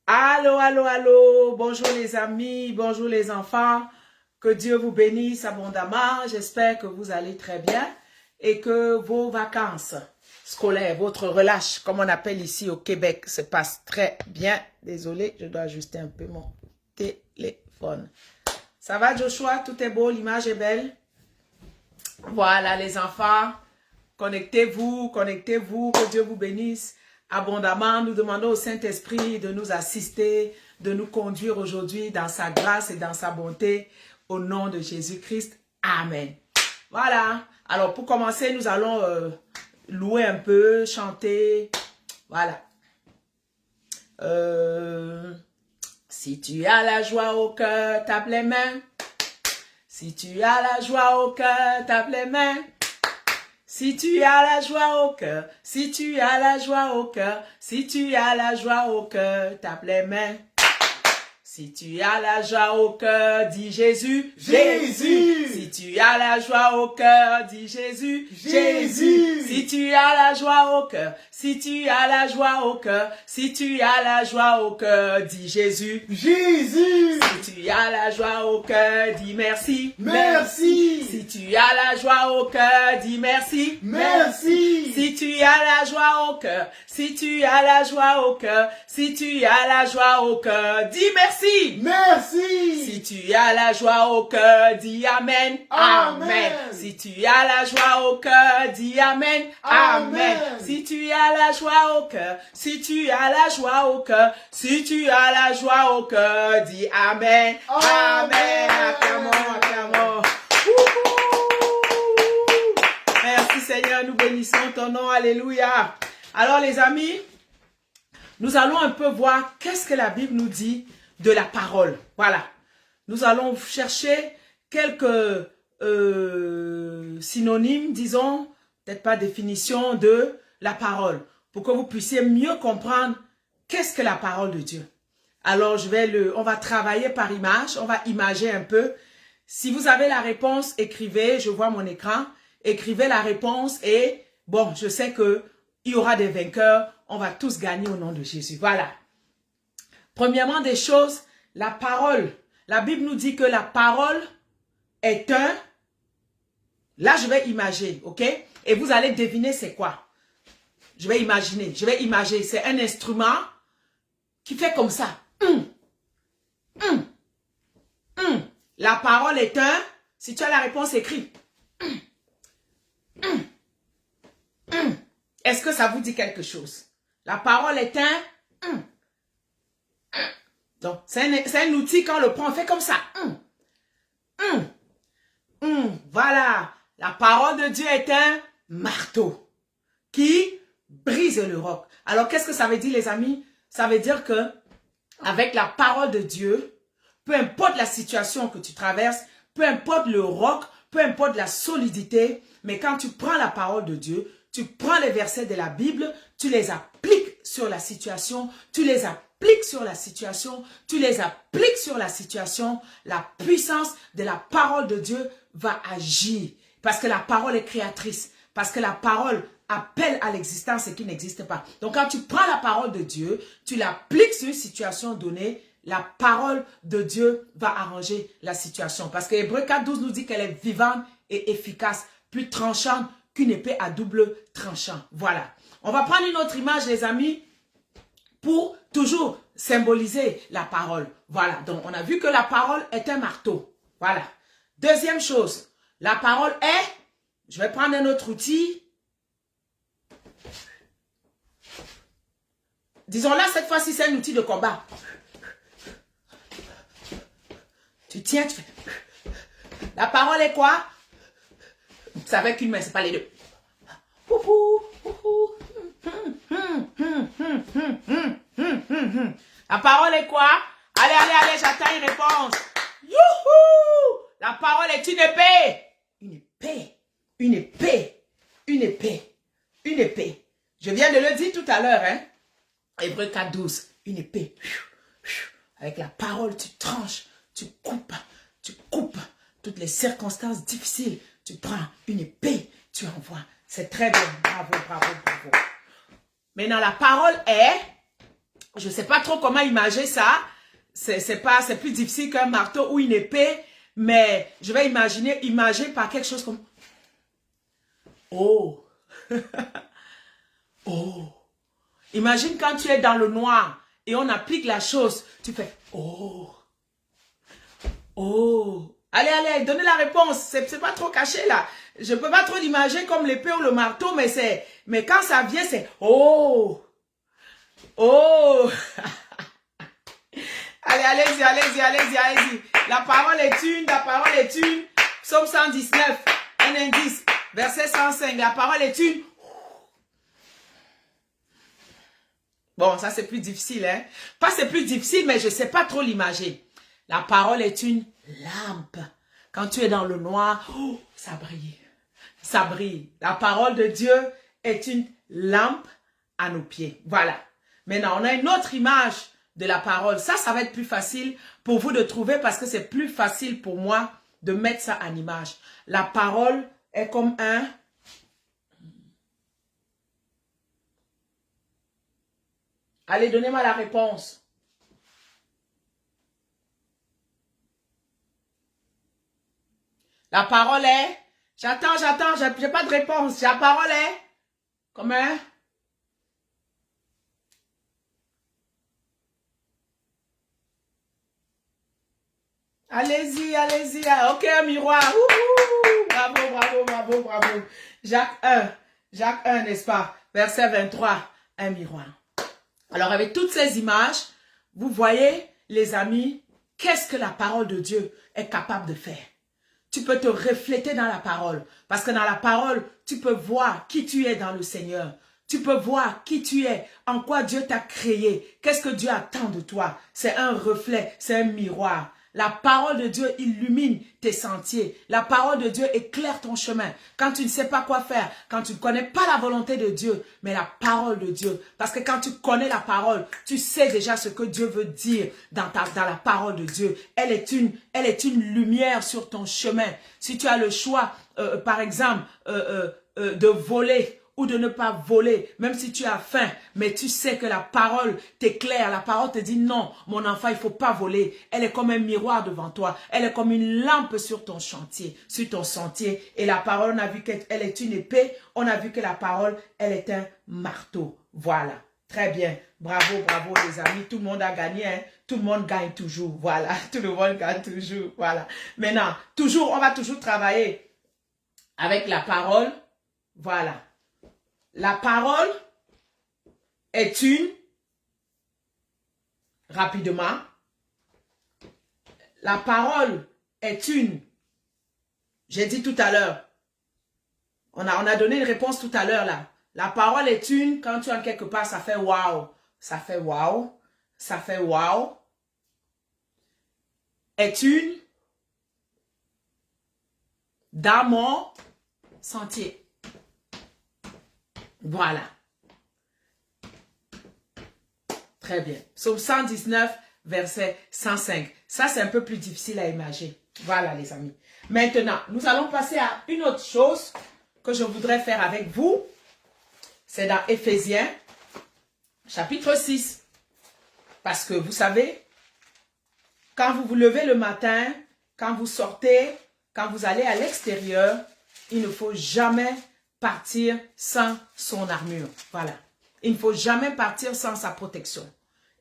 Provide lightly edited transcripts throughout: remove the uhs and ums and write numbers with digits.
Allô, allô, allô. Bonjour les amis, bonjour les enfants. Que Dieu vous bénisse abondamment. J'espère que vous allez très bien et que vos vacances scolaires, votre relâche, comme on appelle ici au Québec, se passe très bien. Désolé, je dois ajuster un peu mon téléphone. Ça va Joshua? Tout est beau, l'image est belle. Voilà les enfants, connectez-vous, connectez-vous, que Dieu vous bénisse abondamment. Nous demandons au Saint-Esprit de nous assister, de nous conduire aujourd'hui dans sa grâce et dans sa bonté, au nom de Jésus-Christ. Amen. Voilà, alors pour commencer, nous allons louer un peu, chanter, voilà. Si tu as la joie au cœur, tape les mains. Si tu as la joie au cœur, tape les mains. Si tu as la joie au cœur, si tu as la joie au cœur, si tu as la joie au cœur, tape les mains. Si tu as la joie au cœur, dis Jésus, Jésus. Si tu as la joie au cœur, dis Jésus, Jésus. Si tu as la joie au cœur, si tu as la joie au cœur, si tu as la joie au cœur, dis Jésus, Jésus. Si tu as la joie au cœur, dis merci, Merci. Si tu as la joie au cœur, dis merci, Merci. Si tu as la joie au cœur, si tu as la joie au cœur, si tu as la joie au cœur, dis merci. Merci. Si tu as la joie au cœur, dis Amen. Amen. Si tu as la joie au cœur, dis Amen. Amen. Si tu as la joie au cœur, si tu as la joie au cœur, si tu as la joie au cœur, dis Amen. Amen. Acclamons, acclamons. Merci Seigneur, nous bénissons ton nom. Alléluia. Alors les amis, nous allons un peu voir qu'est-ce que la Bible nous dit de la parole. Voilà. Nous allons chercher quelques synonymes, disons, peut-être pas définition de la parole, pour que vous puissiez mieux comprendre qu'est-ce que la parole de Dieu. Alors, on va travailler par image, on va imager un peu. Si vous avez la réponse, écrivez, je vois mon écran, écrivez la réponse et bon, je sais que il y aura des vainqueurs, on va tous gagner au nom de Jésus. Voilà. Premièrement des choses, la parole. La Bible nous dit que la parole est un... Là, je vais imaginer, ok? Et vous allez deviner c'est quoi. Je vais imaginer, c'est un instrument qui fait comme ça. La parole est un... Si tu as la réponse, écris. Est-ce que ça vous dit quelque chose? La parole est un... Donc, c'est un outil, quand on le prend, on fait comme ça. Voilà. La parole de Dieu est un marteau qui brise le roc. Alors, qu'est-ce que ça veut dire, les amis? Ça veut dire que avec la parole de Dieu, peu importe la situation que tu traverses, peu importe le roc, peu importe la solidité, mais quand tu prends la parole de Dieu, tu prends les versets de la Bible, tu les appliques sur la situation, tu les appliques sur la situation, tu les appliques sur la situation, la puissance de la parole de Dieu va agir. Parce que la parole est créatrice, parce que la parole appelle à l'existence ce qui n'existe pas. Donc quand tu prends la parole de Dieu, tu l'appliques sur une situation donnée, la parole de Dieu va arranger la situation. Parce que Hébreux 4:12 nous dit qu'elle est vivante et efficace, plus tranchante qu'une épée à double tranchant. Voilà. On va prendre une autre image, les amis, pour toujours symboliser la parole. Voilà. Donc, on a vu que la parole est un marteau. Voilà. Deuxième chose, la parole est... Je vais prendre un autre outil. Disons là, cette fois-ci, c'est un outil de combat. Tu tiens, tu fais... La parole est quoi? C'est avec une main, c'est pas les deux. La parole est quoi? Allez, allez, allez, j'attends une réponse. Youhou! La parole est une épée. Une épée. Une épée. Une épée. Une épée. Je viens de le dire tout à l'heure, hein? Hébreux 4:12. Une épée. Avec la parole, tu tranches, tu coupes toutes les circonstances difficiles. Tu prends une épée, tu envoies. C'est très bien. Bravo, bravo, bravo. Maintenant, la parole est Je ne sais pas trop comment imaginer ça. C'est plus difficile qu'un marteau ou une épée. Mais je vais imaginer par quelque chose comme... Oh! Oh! Imagine quand tu es dans le noir et on applique la chose. Tu fais... Oh! Oh! Allez, allez, donnez la réponse. C'est pas trop caché là. Je peux pas trop l'imaginer comme l'épée ou le marteau, mais quand ça vient, c'est... Oh! Oh! Allez, allez-y, allez-y, allez-y, allez-y. La parole est une, la parole est une. Psaume 119, un indice, verset 105. La parole est une. Bon, ça c'est plus difficile, hein. Pas c'est plus difficile, mais je sais pas trop l'imager. La parole est une lampe. Quand tu es dans le noir, oh, ça brille. Ça brille. La parole de Dieu est une lampe à nos pieds. Voilà. Maintenant, on a une autre image de la parole. Ça va être plus facile pour vous de trouver parce que c'est plus facile pour moi de mettre ça en image. La parole est comme un... Allez, donnez-moi la réponse. La parole est... J'attends, j'ai pas de réponse. La parole est... Comme un... Allez-y, allez-y. Ok, un miroir. Ouh, bravo, bravo, bravo, bravo. Jacques 1, n'est-ce pas? Verset 23, un miroir. Alors, avec toutes ces images, vous voyez, les amis, qu'est-ce que la parole de Dieu est capable de faire? Tu peux te refléter dans la parole. Parce que dans la parole, tu peux voir qui tu es dans le Seigneur. Tu peux voir qui tu es, en quoi Dieu t'a créé. Qu'est-ce que Dieu attend de toi? C'est un reflet, c'est un miroir. La parole de Dieu illumine tes sentiers. La parole de Dieu éclaire ton chemin. Quand tu ne sais pas quoi faire, quand tu ne connais pas la volonté de Dieu, mais la parole de Dieu. Parce que quand tu connais la parole, tu sais déjà ce que Dieu veut dire dans la parole de Dieu. Elle est une lumière sur ton chemin. Si tu as le choix, par exemple, de voler ou de ne pas voler, même si tu as faim, mais tu sais que la parole t'éclaire, la parole te dit non, mon enfant, il faut pas voler. Elle est comme un miroir devant toi, elle est comme une lampe sur ton chantier, sur ton sentier. Et la parole, on a vu qu'elle est une épée, on a vu que la parole, elle est un marteau. Voilà, très bien, bravo, bravo les amis, tout le monde a gagné, hein? Tout le monde gagne toujours, voilà, tout le monde gagne toujours, voilà. Maintenant, toujours, on va toujours travailler avec la parole, voilà. La parole est une, rapidement, la parole est une, j'ai dit tout à l'heure, on a donné une réponse tout à l'heure là. La parole est une, quand tu es quelque part, ça fait waouh, ça fait waouh, ça fait waouh, est une, dans mon sentier. Voilà. Très bien. Psaume 119, verset 105. Ça, c'est un peu plus difficile à imaginer. Voilà, les amis. Maintenant, nous allons passer à une autre chose que je voudrais faire avec vous. C'est dans Éphésiens, chapitre 6. Parce que vous savez, quand vous vous levez le matin, quand vous sortez, quand vous allez à l'extérieur, il ne faut jamais partir sans son armure. Voilà. Il ne faut jamais partir sans sa protection.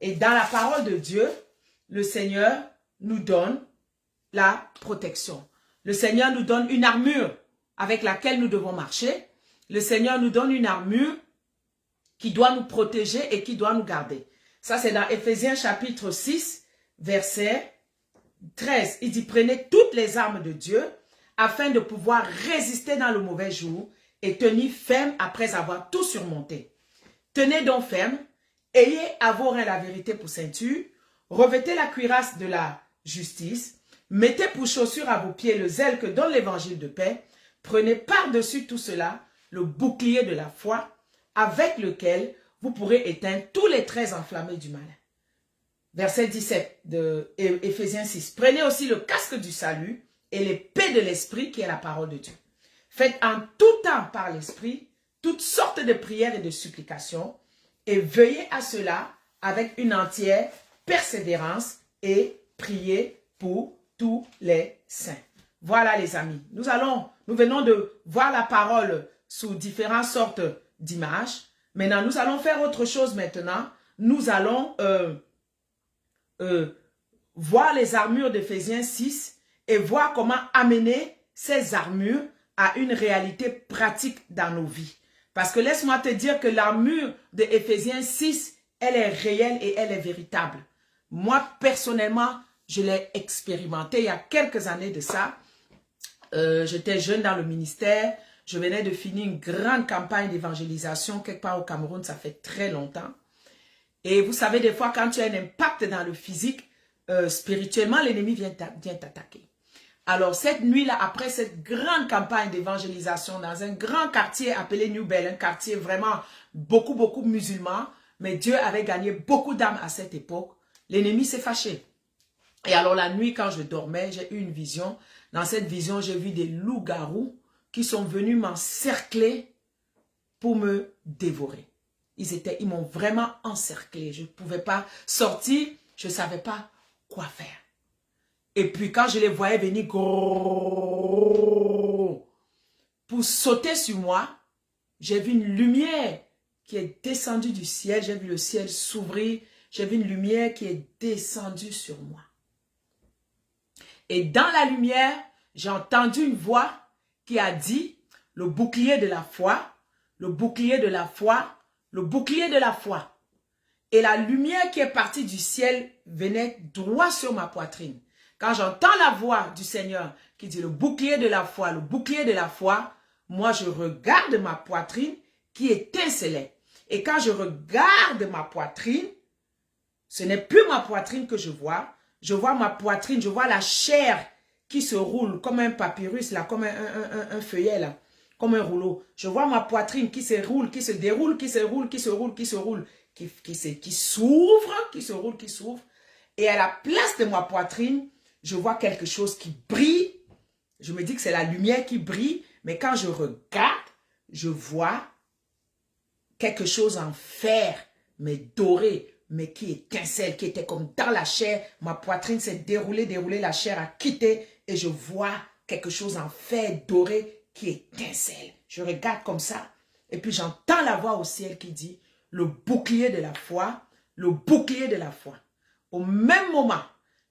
Et dans la parole de Dieu, le Seigneur nous donne la protection. Le Seigneur nous donne une armure avec laquelle nous devons marcher. Le Seigneur nous donne une armure qui doit nous protéger et qui doit nous garder. Ça, c'est dans Éphésiens chapitre 6, verset 13. Il dit, prenez toutes les armes de Dieu afin de pouvoir résister dans le mauvais jour et tenir ferme après avoir tout surmonté. Tenez donc ferme, ayez à vos reins la vérité pour ceinture, revêtez la cuirasse de la justice, mettez pour chaussure à vos pieds le zèle que donne l'évangile de paix, prenez par-dessus tout cela le bouclier de la foi, avec lequel vous pourrez éteindre tous les traits enflammés du malin. Verset 17 de Éphésiens 6. Prenez aussi le casque du salut et l'épée de l'esprit qui est la parole de Dieu. Faites en tout temps par l'esprit toutes sortes de prières et de supplications et veuillez à cela avec une entière persévérance et priez pour tous les saints. Voilà les amis, nous venons de voir la parole sous différentes sortes d'images. Maintenant, nous allons faire autre chose maintenant. Nous allons voir les armures d'Éphésiens 6 et voir comment amener ces armures à une réalité pratique dans nos vies. Parce que laisse-moi te dire que l'armure d'Éphésiens 6, elle est réelle et elle est véritable. Moi, personnellement, je l'ai expérimenté il y a quelques années de ça. J'étais jeune dans le ministère. Je venais de finir une grande campagne d'évangélisation quelque part au Cameroun. Ça fait très longtemps. Et vous savez, des fois, quand tu as un impact dans le physique, spirituellement, l'ennemi vient t'attaquer. Alors, cette nuit-là, après cette grande campagne d'évangélisation dans un grand quartier appelé New Bell, un quartier vraiment beaucoup musulmans, mais Dieu avait gagné beaucoup d'âmes à cette époque, l'ennemi s'est fâché. Et alors, la nuit, quand je dormais, j'ai eu une vision. Dans cette vision, j'ai vu des loups-garous qui sont venus m'encercler pour me dévorer. Ils m'ont vraiment encerclé. Je ne pouvais pas sortir. Je ne savais pas quoi faire. Et puis quand je les voyais venir pour sauter sur moi, j'ai vu une lumière qui est descendue du ciel. J'ai vu le ciel s'ouvrir. J'ai vu une lumière qui est descendue sur moi. Et dans la lumière, j'ai entendu une voix qui a dit, le bouclier de la foi, le bouclier de la foi, le bouclier de la foi. Et la lumière qui est partie du ciel venait droit sur ma poitrine. Quand j'entends la voix du Seigneur qui dit le bouclier de la foi, le bouclier de la foi, moi je regarde ma poitrine qui étincelait. Et quand je regarde ma poitrine, ce n'est plus ma poitrine que je vois ma poitrine, je vois la chair qui se roule comme un papyrus, là, comme un feuillet, là, comme un rouleau. Je vois ma poitrine qui se roule, qui se déroule, qui se roule, qui se roule, qui se roule, qui s'ouvre, qui se roule, qui s'ouvre. Et à la place de ma poitrine, je vois quelque chose qui brille. Je me dis que c'est la lumière qui brille, mais quand je regarde, je vois quelque chose en fer, mais doré, mais qui étincelle, qui était comme dans la chair. Ma poitrine s'est déroulée, la chair a quitté et je vois quelque chose en fer doré qui étincelle. Je regarde comme ça et puis j'entends la voix au ciel qui dit le bouclier de la foi, le bouclier de la foi. Au même moment,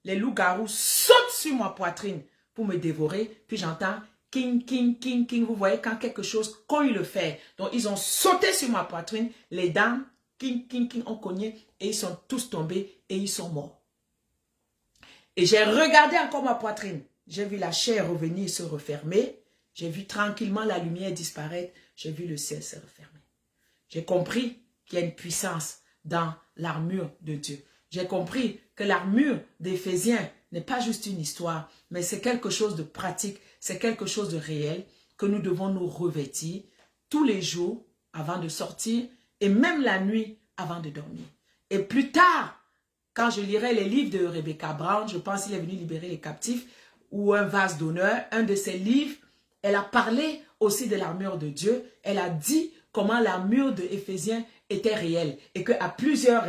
les loups-garous sautent sur ma poitrine pour me dévorer, puis j'entends king, king, king, king. Vous voyez quand quelque chose cogne le fer. Donc ils ont sauté sur ma poitrine, les dents, king, king, king, ont cogné et ils sont tous tombés et ils sont morts. Et j'ai regardé encore ma poitrine. J'ai vu la chair revenir se refermer. J'ai vu tranquillement la lumière disparaître. J'ai vu le ciel se refermer. J'ai compris qu'il y a une puissance dans l'armure de Dieu. J'ai compris que l'armure d'Éphésiens n'est pas juste une histoire, mais c'est quelque chose de pratique, c'est quelque chose de réel que nous devons nous revêtir tous les jours avant de sortir et même la nuit avant de dormir. Et plus tard, quand je lirai les livres de Rebecca Brown, je pense qu'il est venu libérer les captifs, ou un vase d'honneur, un de ses livres, elle a parlé aussi de l'armure de Dieu. Elle a dit comment l'armure de Éphésiens était réelle et qu'à plusieurs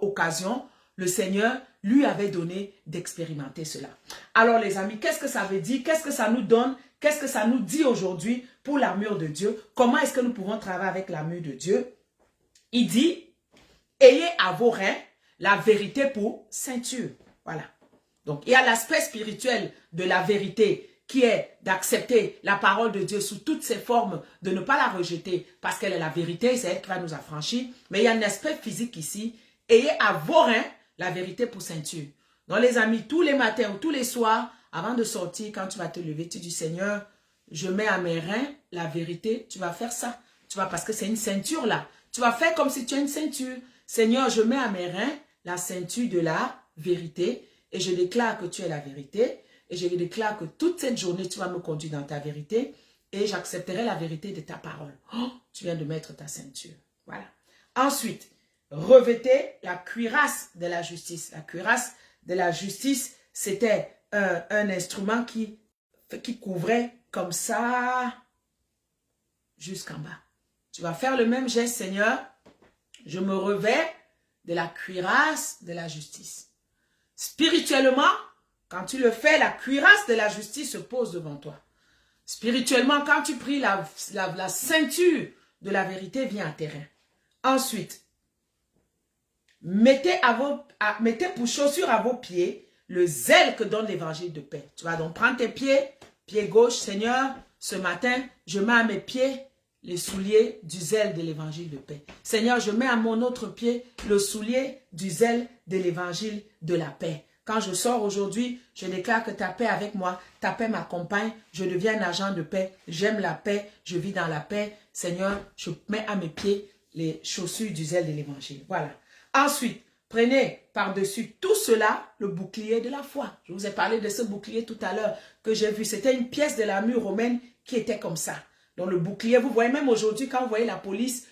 occasions, le Seigneur lui avait donné d'expérimenter cela. Alors les amis, qu'est-ce que ça veut dire? Qu'est-ce que ça nous donne? Qu'est-ce que ça nous dit aujourd'hui pour l'armure de Dieu? Comment est-ce que nous pouvons travailler avec l'armure de Dieu? Il dit, ayez à vos reins la vérité pour ceinture. Voilà. Donc, il y a l'aspect spirituel de la vérité qui est d'accepter la parole de Dieu sous toutes ses formes, de ne pas la rejeter parce qu'elle est la vérité, c'est elle qui va nous affranchir. Mais il y a un aspect physique ici. Ayez à vos reins la vérité pour ceinture. Donc, les amis, tous les matins ou tous les soirs, avant de sortir, quand tu vas te lever, tu dis, Seigneur, je mets à mes reins la vérité. Tu vas faire ça. Tu vas, parce que c'est une ceinture là. Tu vas faire comme si tu as une ceinture. Seigneur, je mets à mes reins la ceinture de la vérité et je déclare que tu es la vérité et je déclare que toute cette journée, tu vas me conduire dans ta vérité et j'accepterai la vérité de ta parole. Oh, tu viens de mettre ta ceinture. Voilà. Ensuite, revêtez la cuirasse de la justice. La cuirasse de la justice, c'était un instrument qui couvrait comme ça jusqu'en bas. Tu vas faire le même geste, Seigneur. Je me revais de la cuirasse de la justice. Spirituellement, quand tu le fais, la cuirasse de la justice se pose devant toi. Spirituellement, quand tu pries, la ceinture de la vérité vient à terrain. Ensuite, mettez pour chaussure à vos pieds le zèle que donne l'évangile de paix. Tu vas donc prendre tes pieds, pied gauche, Seigneur, ce matin, je mets à mes pieds les souliers du zèle de l'évangile de paix. Seigneur, je mets à mon autre pied le soulier du zèle de l'évangile de la paix. Quand je sors aujourd'hui, je déclare que ta paix avec moi, ta paix m'accompagne, je deviens un agent de paix, j'aime la paix, je vis dans la paix. Seigneur, je mets à mes pieds les chaussures du zèle de l'évangile. Voilà. Ensuite, prenez par-dessus tout cela le bouclier de la foi. Je vous ai parlé de ce bouclier tout à l'heure que j'ai vu. C'était une pièce de l'armure romaine qui était comme ça. Donc le bouclier, vous voyez même aujourd'hui quand vous voyez la police,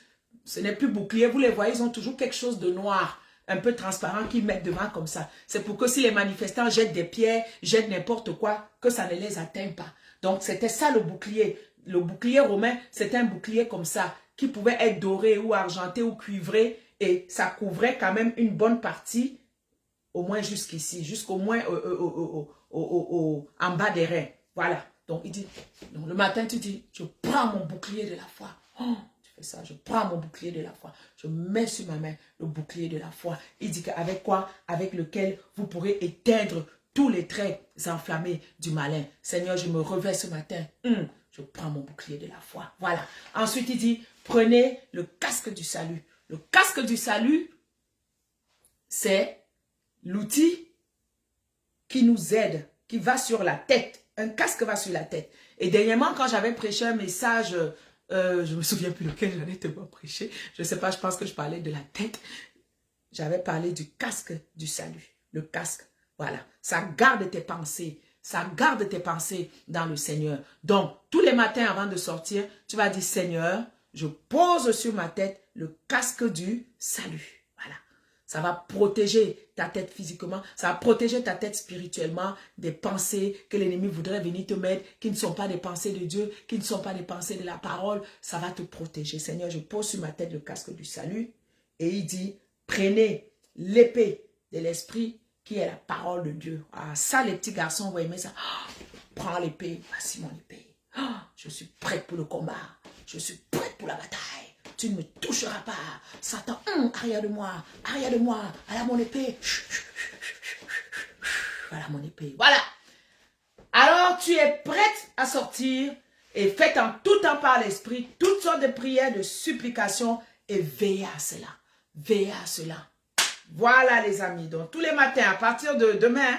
ce n'est plus bouclier, vous les voyez, ils ont toujours quelque chose de noir, un peu transparent qu'ils mettent devant comme ça. C'est pour que si les manifestants jettent des pierres, jettent n'importe quoi, que ça ne les atteigne pas. Donc c'était ça le bouclier. Le bouclier romain, c'était un bouclier comme ça, qui pouvait être doré ou argenté ou cuivré, et ça couvrait quand même une bonne partie, au moins jusqu'ici, jusqu'au moins en bas des reins. Voilà. Donc, il dit, donc le matin, tu dis, je prends mon bouclier de la foi. Oh, tu fais ça, je prends mon bouclier de la foi. Je mets sur ma main le bouclier de la foi. Il dit qu'avec quoi? Avec lequel vous pourrez éteindre tous les traits enflammés du malin. Seigneur, je me revais ce matin. Je prends mon bouclier de la foi. Voilà. Ensuite, il dit, prenez le casque du salut. Le casque du salut, c'est l'outil qui nous aide, qui va sur la tête. Un casque va sur la tête. Et dernièrement, quand j'avais prêché un message, je ne me souviens plus lequel j'avais tellement prêché. Je ne sais pas, je pense que je parlais de la tête. J'avais parlé du casque du salut. Le casque, voilà. Ça garde tes pensées. Ça garde tes pensées dans le Seigneur. Donc, tous les matins avant de sortir, tu vas dire, Seigneur, je pose sur ma tête le casque du salut. Voilà. Ça va protéger ta tête physiquement, ça va protéger ta tête spirituellement des pensées que l'ennemi voudrait venir te mettre, qui ne sont pas des pensées de Dieu, qui ne sont pas des pensées de la parole. Ça va te protéger. Seigneur, je pose sur ma tête le casque du salut. Et il dit, prenez l'épée de l'esprit qui est la parole de Dieu. Ah, ça, les petits garçons vont aimer ça. Oh, prends l'épée, voici mon épée. Oh, je suis prête pour le combat. Je suis prête pour la bataille. Tu ne me toucheras pas. Satan, arrière de moi, voilà mon épée. Voilà mon épée, voilà. Alors tu es prête à sortir et faites en tout temps par l'esprit toutes sortes de prières, de supplications et veillez à cela. Veillez à cela. Voilà les amis, donc tous les matins à partir de demain,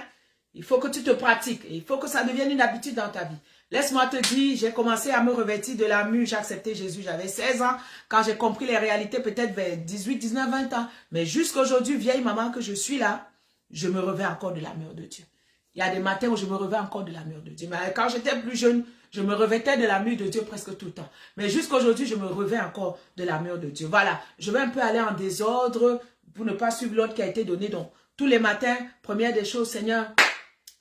il faut que tu te pratiques et il faut que ça devienne une habitude dans ta vie. Laisse-moi te dire, j'ai commencé à me revêtir de l'armure, j'ai accepté Jésus, j'avais 16 ans, quand j'ai compris les réalités, peut-être vers 18, 19, 20 ans. Mais jusqu'aujourd'hui, vieille maman que je suis là, je me revais encore de l'armure de Dieu. Il y a des matins où je me revais encore de l'armure de Dieu. Mais quand j'étais plus jeune, je me revêtais de l'armure de Dieu presque tout le temps. Mais jusqu'aujourd'hui, je me revais encore de l'armure de Dieu. Voilà, je vais un peu aller en désordre pour ne pas suivre l'ordre qui a été donné. Donc, tous les matins, première des choses, Seigneur,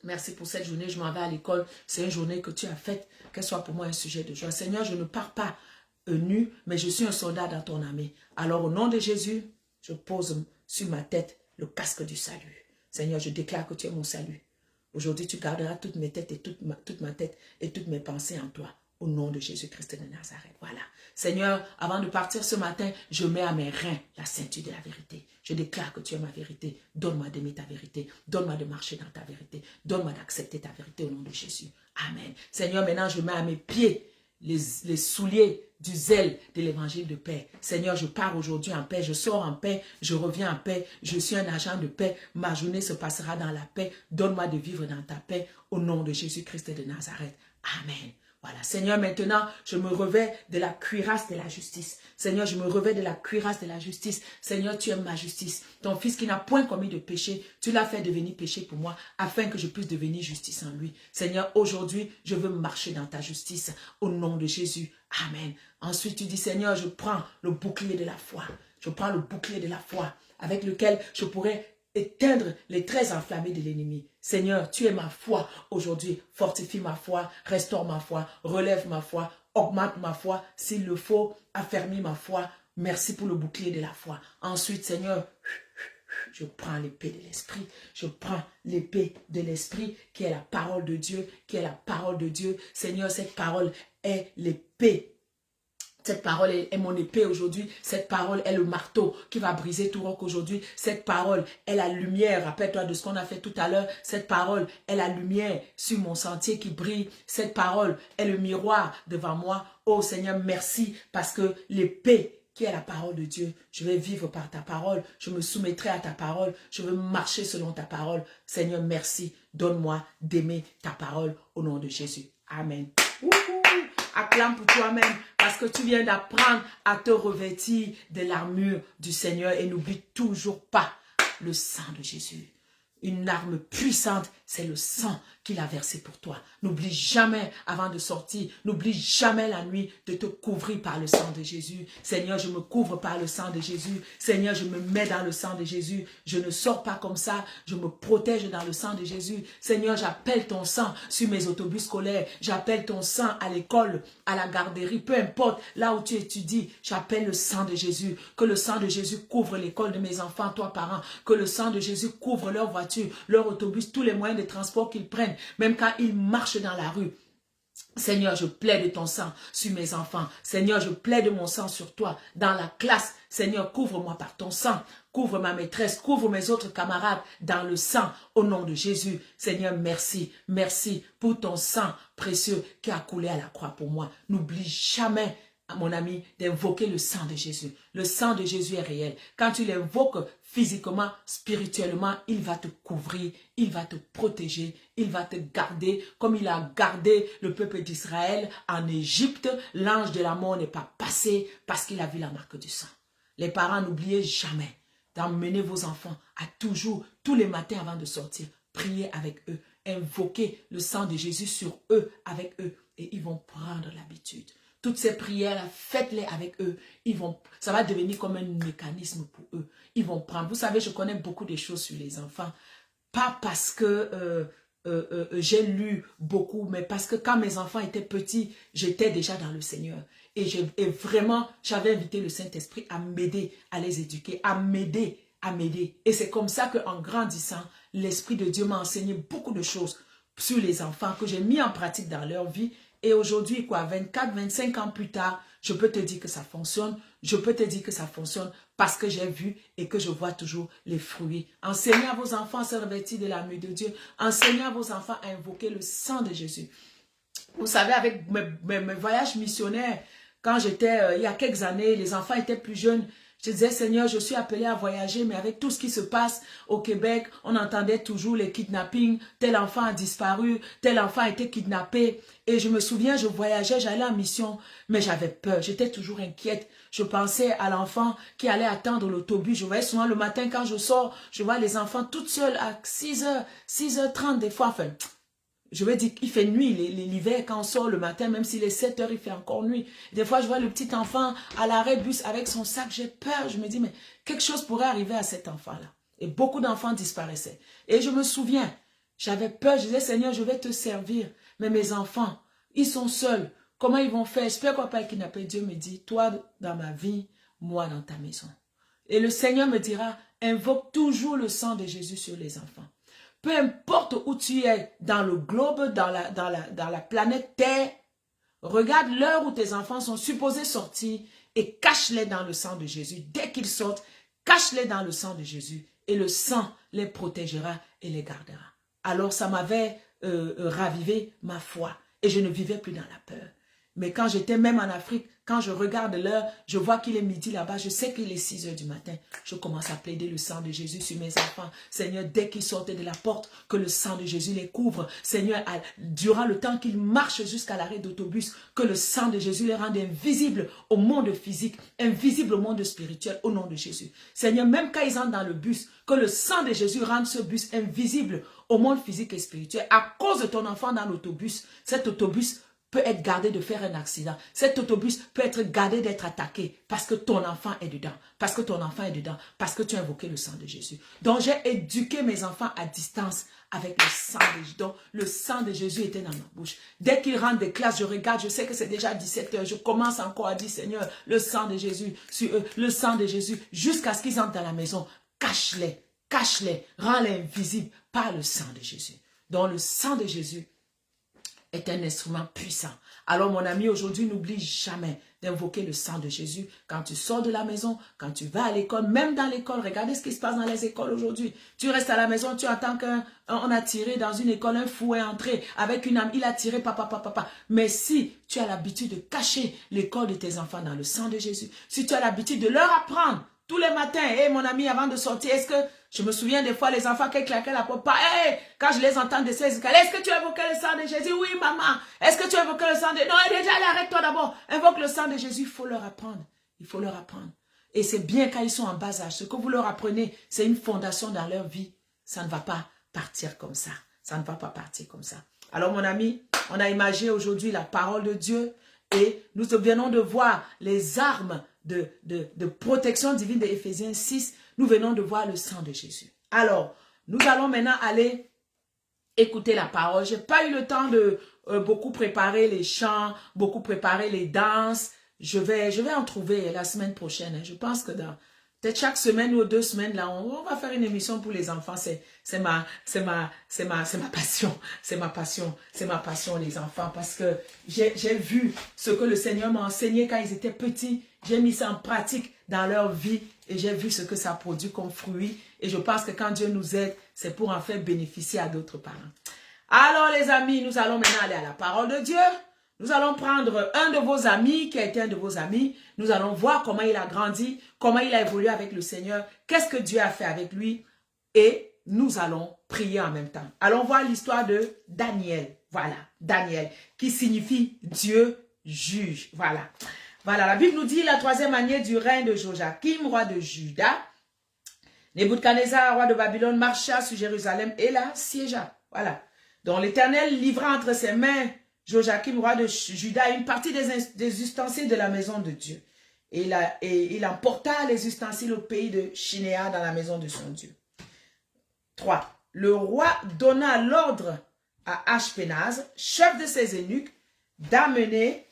merci pour cette journée, je m'en vais à l'école. C'est une journée que tu as faite, qu'elle soit pour moi un sujet de joie. Seigneur, je ne pars pas nu, mais je suis un soldat dans ton armée. Alors au nom de Jésus, je pose sur ma tête le casque du salut. Seigneur, je déclare que tu es mon salut. Aujourd'hui, tu garderas toute mes têtes et toute ma tête et toutes mes pensées en toi. Au nom de Jésus-Christ de Nazareth. Voilà. Seigneur, avant de partir ce matin, je mets à mes reins la ceinture de la vérité. Je déclare que tu es ma vérité. Donne-moi d'aimer ta vérité. Donne-moi de marcher dans ta vérité. Donne-moi d'accepter ta vérité au nom de Jésus. Amen. Seigneur, maintenant je mets à mes pieds les souliers du zèle de l'évangile de paix. Seigneur, je pars aujourd'hui en paix, je sors en paix, je reviens en paix, je suis un agent de paix, ma journée se passera dans la paix. Donne-moi de vivre dans ta paix au nom de Jésus-Christ de Nazareth. Amen. Voilà, Seigneur, maintenant, je me revais de la cuirasse de la justice. Seigneur, je me revais de la cuirasse de la justice. Seigneur, tu es ma justice. Ton fils qui n'a point commis de péché, tu l'as fait devenir péché pour moi, afin que je puisse devenir justice en lui. Seigneur, aujourd'hui, je veux marcher dans ta justice, au nom de Jésus. Amen. Ensuite, tu dis, Seigneur, je prends le bouclier de la foi. Je prends le bouclier de la foi, avec lequel je pourrais éteindre les traits enflammés de l'ennemi. Seigneur, tu es ma foi aujourd'hui. Fortifie ma foi, restaure ma foi, relève ma foi, augmente ma foi. S'il le faut, affermis ma foi Merci pour le bouclier de la foi. Ensuite, Seigneur, je prends l'épée de l'esprit. Je prends l'épée de l'esprit qui est la parole de Dieu, qui est la parole de Dieu. Seigneur, cette parole est l'épée. Cette parole est mon épée aujourd'hui. Cette parole est le marteau qui va briser tout roc aujourd'hui. Cette parole est la lumière. Rappelle-toi de ce qu'on a fait tout à l'heure. Cette parole est la lumière sur mon sentier qui brille. Cette parole est le miroir devant moi. Oh Seigneur, merci parce que l'épée qui est la parole de Dieu, je vais vivre par ta parole. Je me soumettrai à ta parole. Je veux marcher selon ta parole. Seigneur, merci. Donne-moi d'aimer ta parole au nom de Jésus. Amen. Acclame pour toi-même parce que tu viens d'apprendre à te revêtir de l'armure du Seigneur et n'oublie toujours pas le sang de Jésus. Une arme puissante, c'est le sang qu'il a versé pour toi. N'oublie jamais avant de sortir, n'oublie jamais la nuit de te couvrir par le sang de Jésus. Seigneur, je me couvre par le sang de Jésus. Seigneur, je me mets dans le sang de Jésus. Je ne sors pas comme ça, je me protège dans le sang de Jésus. Seigneur, j'appelle ton sang sur mes autobus scolaires. J'appelle ton sang à l'école, à la garderie, peu importe, là où tu étudies. J'appelle le sang de Jésus. Que le sang de Jésus couvre l'école de mes enfants, toi parents. Que le sang de Jésus couvre leur voiture, leur autobus, tous les moyens de transport qu'ils prennent, même quand ils marchent dans la rue. Seigneur, je plaide ton sang sur mes enfants. Seigneur, je plaide mon sang sur toi. Dans la classe, Seigneur, couvre-moi par ton sang. Couvre ma maîtresse, couvre mes autres camarades dans le sang, au nom de Jésus. Seigneur, merci. Merci pour ton sang précieux qui a coulé à la croix pour moi. N'oublie jamais, mon ami, d'invoquer le sang de Jésus. Le sang de Jésus est réel. Quand tu l'invoques physiquement, spirituellement, il va te couvrir, il va te protéger, il va te garder comme il a gardé le peuple d'Israël en Égypte. L'ange de la mort n'est pas passé parce qu'il a vu la marque du sang. Les parents, n'oubliez jamais d'emmener vos enfants à toujours, tous les matins avant de sortir, prier avec eux, invoquer le sang de Jésus sur eux, avec eux, et ils vont prendre l'habitude. Toutes ces prières, faites-les avec eux. Ça va devenir comme un mécanisme pour eux. Ils vont prendre. Vous savez, je connais beaucoup de choses sur les enfants. Pas parce que j'ai lu beaucoup, mais parce que quand mes enfants étaient petits, j'étais déjà dans le Seigneur. Et vraiment, j'avais invité le Saint-Esprit à m'aider, à les éduquer, à m'aider. Et c'est comme ça qu'en grandissant, l'Esprit de Dieu m'a enseigné beaucoup de choses sur les enfants que j'ai mis en pratique dans leur vie. Et aujourd'hui, 24, 25 ans plus tard, je peux te dire que ça fonctionne. Je peux te dire que ça fonctionne parce que j'ai vu et que je vois toujours les fruits. Enseignez à vos enfants à se revêtir de l'armure de Dieu. Enseignez à vos enfants à invoquer le sang de Jésus. Vous savez, avec mes voyages missionnaires, quand j'étais, il y a quelques années, les enfants étaient plus jeunes. Je disais, Seigneur, je suis appelé à voyager, mais avec tout ce qui se passe au Québec, on entendait toujours les kidnappings, tel enfant a disparu, tel enfant a été kidnappé. Et je me souviens, je voyageais, j'allais en mission, mais j'avais peur, j'étais toujours inquiète. Je pensais à l'enfant qui allait attendre l'autobus. Je voyais souvent le matin quand je sors, je vois les enfants toutes seules à 6h, 6h30 des fois, enfin... Je veux dire qu'il fait nuit l'hiver quand on sort le matin, même s'il est 7 heures, il fait encore nuit. Des fois, je vois le petit enfant à l'arrêt de bus avec son sac, j'ai peur. Je me dis, mais quelque chose pourrait arriver à cet enfant-là. Et beaucoup d'enfants disparaissaient. Et je me souviens, j'avais peur, je disais, Seigneur, je vais te servir. Mais mes enfants, ils sont seuls. Comment ils vont faire? J'espère qu'on va pas kidnapper. Dieu me dit, toi dans ma vie, moi dans ta maison. Et le Seigneur me dira, invoque toujours le sang de Jésus sur les enfants. Peu importe où tu es dans le globe, dans la planète Terre, regarde l'heure où tes enfants sont supposés sortir et cache-les dans le sang de Jésus. Dès qu'ils sortent, cache-les dans le sang de Jésus et le sang les protégera et les gardera. Alors ça m'avait ravivé ma foi et je ne vivais plus dans la peur. Mais quand j'étais même en Afrique, quand je regarde l'heure, je vois qu'il est midi là-bas, je sais qu'il est 6 heures du matin. Je commence à plaider le sang de Jésus sur mes enfants. Seigneur, dès qu'ils sortent de la porte, que le sang de Jésus les couvre. Seigneur, durant le temps qu'ils marchent jusqu'à l'arrêt d'autobus, que le sang de Jésus les rende invisibles au monde physique, invisibles au monde spirituel, au nom de Jésus. Seigneur, même quand ils entrent dans le bus, que le sang de Jésus rende ce bus invisible au monde physique et spirituel. À cause de ton enfant dans l'autobus, cet autobus peut être gardé de faire un accident. Cet autobus peut être gardé d'être attaqué parce que ton enfant est dedans. Parce que ton enfant est dedans. Parce que tu as invoqué le sang de Jésus. Donc, j'ai éduqué mes enfants à distance avec le sang de Jésus. Donc, le sang de Jésus était dans ma bouche. Dès qu'ils rentrent des classes, je regarde, je sais que c'est déjà 17 h. Je commence encore à dire, Seigneur, le sang de Jésus sur eux, le sang de Jésus, jusqu'à ce qu'ils entrent dans la maison. Cache-les, cache-les, rends-les invisibles par le sang de Jésus. Donc, le sang de Jésus est un instrument puissant. Alors mon ami, aujourd'hui, n'oublie jamais d'invoquer le sang de Jésus quand tu sors de la maison, quand tu vas à l'école, même dans l'école. Regardez ce qui se passe dans les écoles aujourd'hui. Tu restes à la maison, tu attends qu'on a tiré dans une école, un fou est entré avec une âme, il a tiré papa, papa, papa. Mais si tu as l'habitude de cacher l'école de tes enfants dans le sang de Jésus, si tu as l'habitude de leur apprendre tous les matins, hey, mon ami, avant de sortir, est-ce que, je me souviens des fois, les enfants qui claquaient la porte, hey, quand je les entends de ces escaliers, est-ce que tu as évoqué le sang de Jésus? Oui, maman. Est-ce que tu as évoqué le sang de... Non, déjà, arrête-toi d'abord. Invoque le sang de Jésus, il faut leur apprendre. Il faut leur apprendre. Et c'est bien quand ils sont en bas âge. Ce que vous leur apprenez, c'est une fondation dans leur vie. Ça ne va pas partir comme ça. Ça ne va pas partir comme ça. Alors, mon ami, on a imagé aujourd'hui la parole de Dieu et nous venons de voir les armes de protection divine de Éphésiens 6, nous venons de voir le sang de Jésus. Alors, nous allons maintenant aller écouter la parole. Je n'ai pas eu le temps de beaucoup préparer les chants, beaucoup préparer les danses. Je vais en trouver la semaine prochaine. Je pense que dans peut-être chaque semaine ou 2 semaines, là, on va faire une émission pour les enfants. C'est ma passion. C'est ma passion. C'est ma passion, les enfants. Parce que j'ai vu ce que le Seigneur m'a enseigné quand ils étaient petits. J'ai mis ça en pratique dans leur vie. Et j'ai vu ce que ça produit comme fruit. Et je pense que quand Dieu nous aide, c'est pour en faire bénéficier à d'autres parents. Alors, les amis, nous allons maintenant aller à la parole de Dieu. Nous allons prendre un de vos amis qui a été un de vos amis. Nous allons voir comment il a grandi, comment il a évolué avec le Seigneur, qu'est-ce que Dieu a fait avec lui. Et nous allons prier en même temps. Allons voir l'histoire de Daniel. Voilà, Daniel, qui signifie Dieu juge. Voilà. Voilà, la Bible nous dit la 3e année du règne de Joachim, roi de Juda. Nebuchadnezzar, roi de Babylone, marcha sur Jérusalem et la siégea. Voilà. Donc l'Éternel livra entre ses mains Joachim, roi de Juda, une partie des ustensiles de la maison de Dieu. Et il emporta les ustensiles au pays de Shinéa dans la maison de son Dieu. 3. Le roi donna l'ordre à Ashpenaz, chef de ses eunuques, d'amener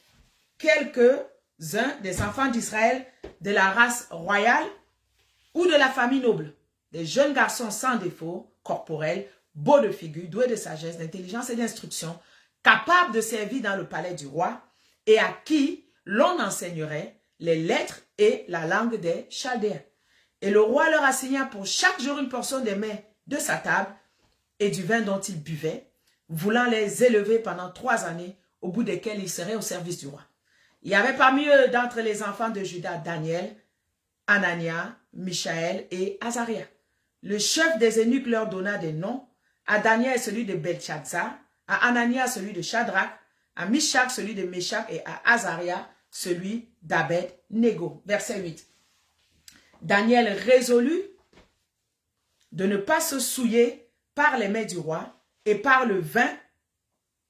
quelques-uns des enfants d'Israël de la race royale ou de la famille noble, des jeunes garçons sans défaut corporel, beaux de figure, doués de sagesse, d'intelligence et d'instruction, capables de servir dans le palais du roi et à qui l'on enseignerait les lettres et la langue des Chaldéens. Et le roi leur assigna pour chaque jour une portion des mets de sa table et du vin dont ils buvaient, voulant les élever pendant 3 années, au bout desquelles ils seraient au service du roi. Il y avait parmi eux, d'entre les enfants de Juda, Daniel, Anania, Michaël et Azaria. Le chef des eunuques leur donna des noms, à Daniel celui de Belshazzar, à Anania celui de Shadrach, à Mishak celui de Meshach et à Azaria celui d'Abed-Nego. Verset 8. Daniel résolut de ne pas se souiller par les mets du roi et par le vin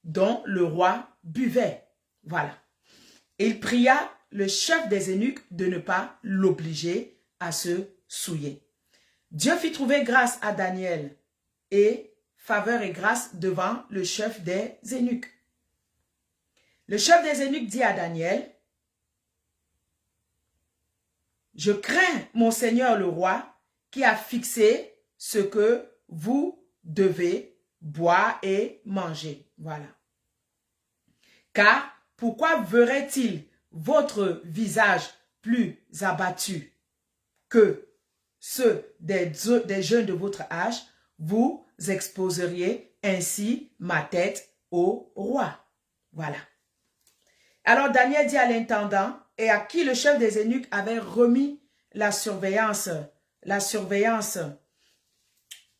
dont le roi buvait. Voilà. Il pria le chef des eunuques de ne pas l'obliger à se souiller. Dieu fit trouver grâce à Daniel et faveur et grâce devant le chef des eunuques. Le chef des eunuques dit à Daniel, « Je crains mon Seigneur le roi qui a fixé ce que vous devez boire et manger. » Voilà. « Car pourquoi verrait-il votre visage plus abattu que ceux des jeunes de votre âge? Vous exposeriez ainsi ma tête au roi. » Voilà. Alors Daniel dit à l'intendant et à qui le chef des eunuques avait remis la surveillance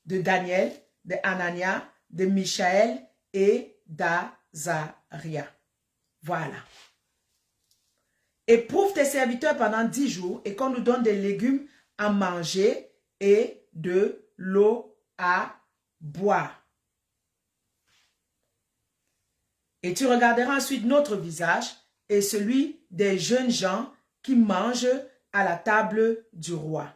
de Daniel, de Anania, de Michaël et d'Azaria. Voilà. Éprouve tes serviteurs pendant 10 jours et qu'on nous donne des légumes à manger et de l'eau à boire. Et tu regarderas ensuite notre visage et celui des jeunes gens qui mangent à la table du roi.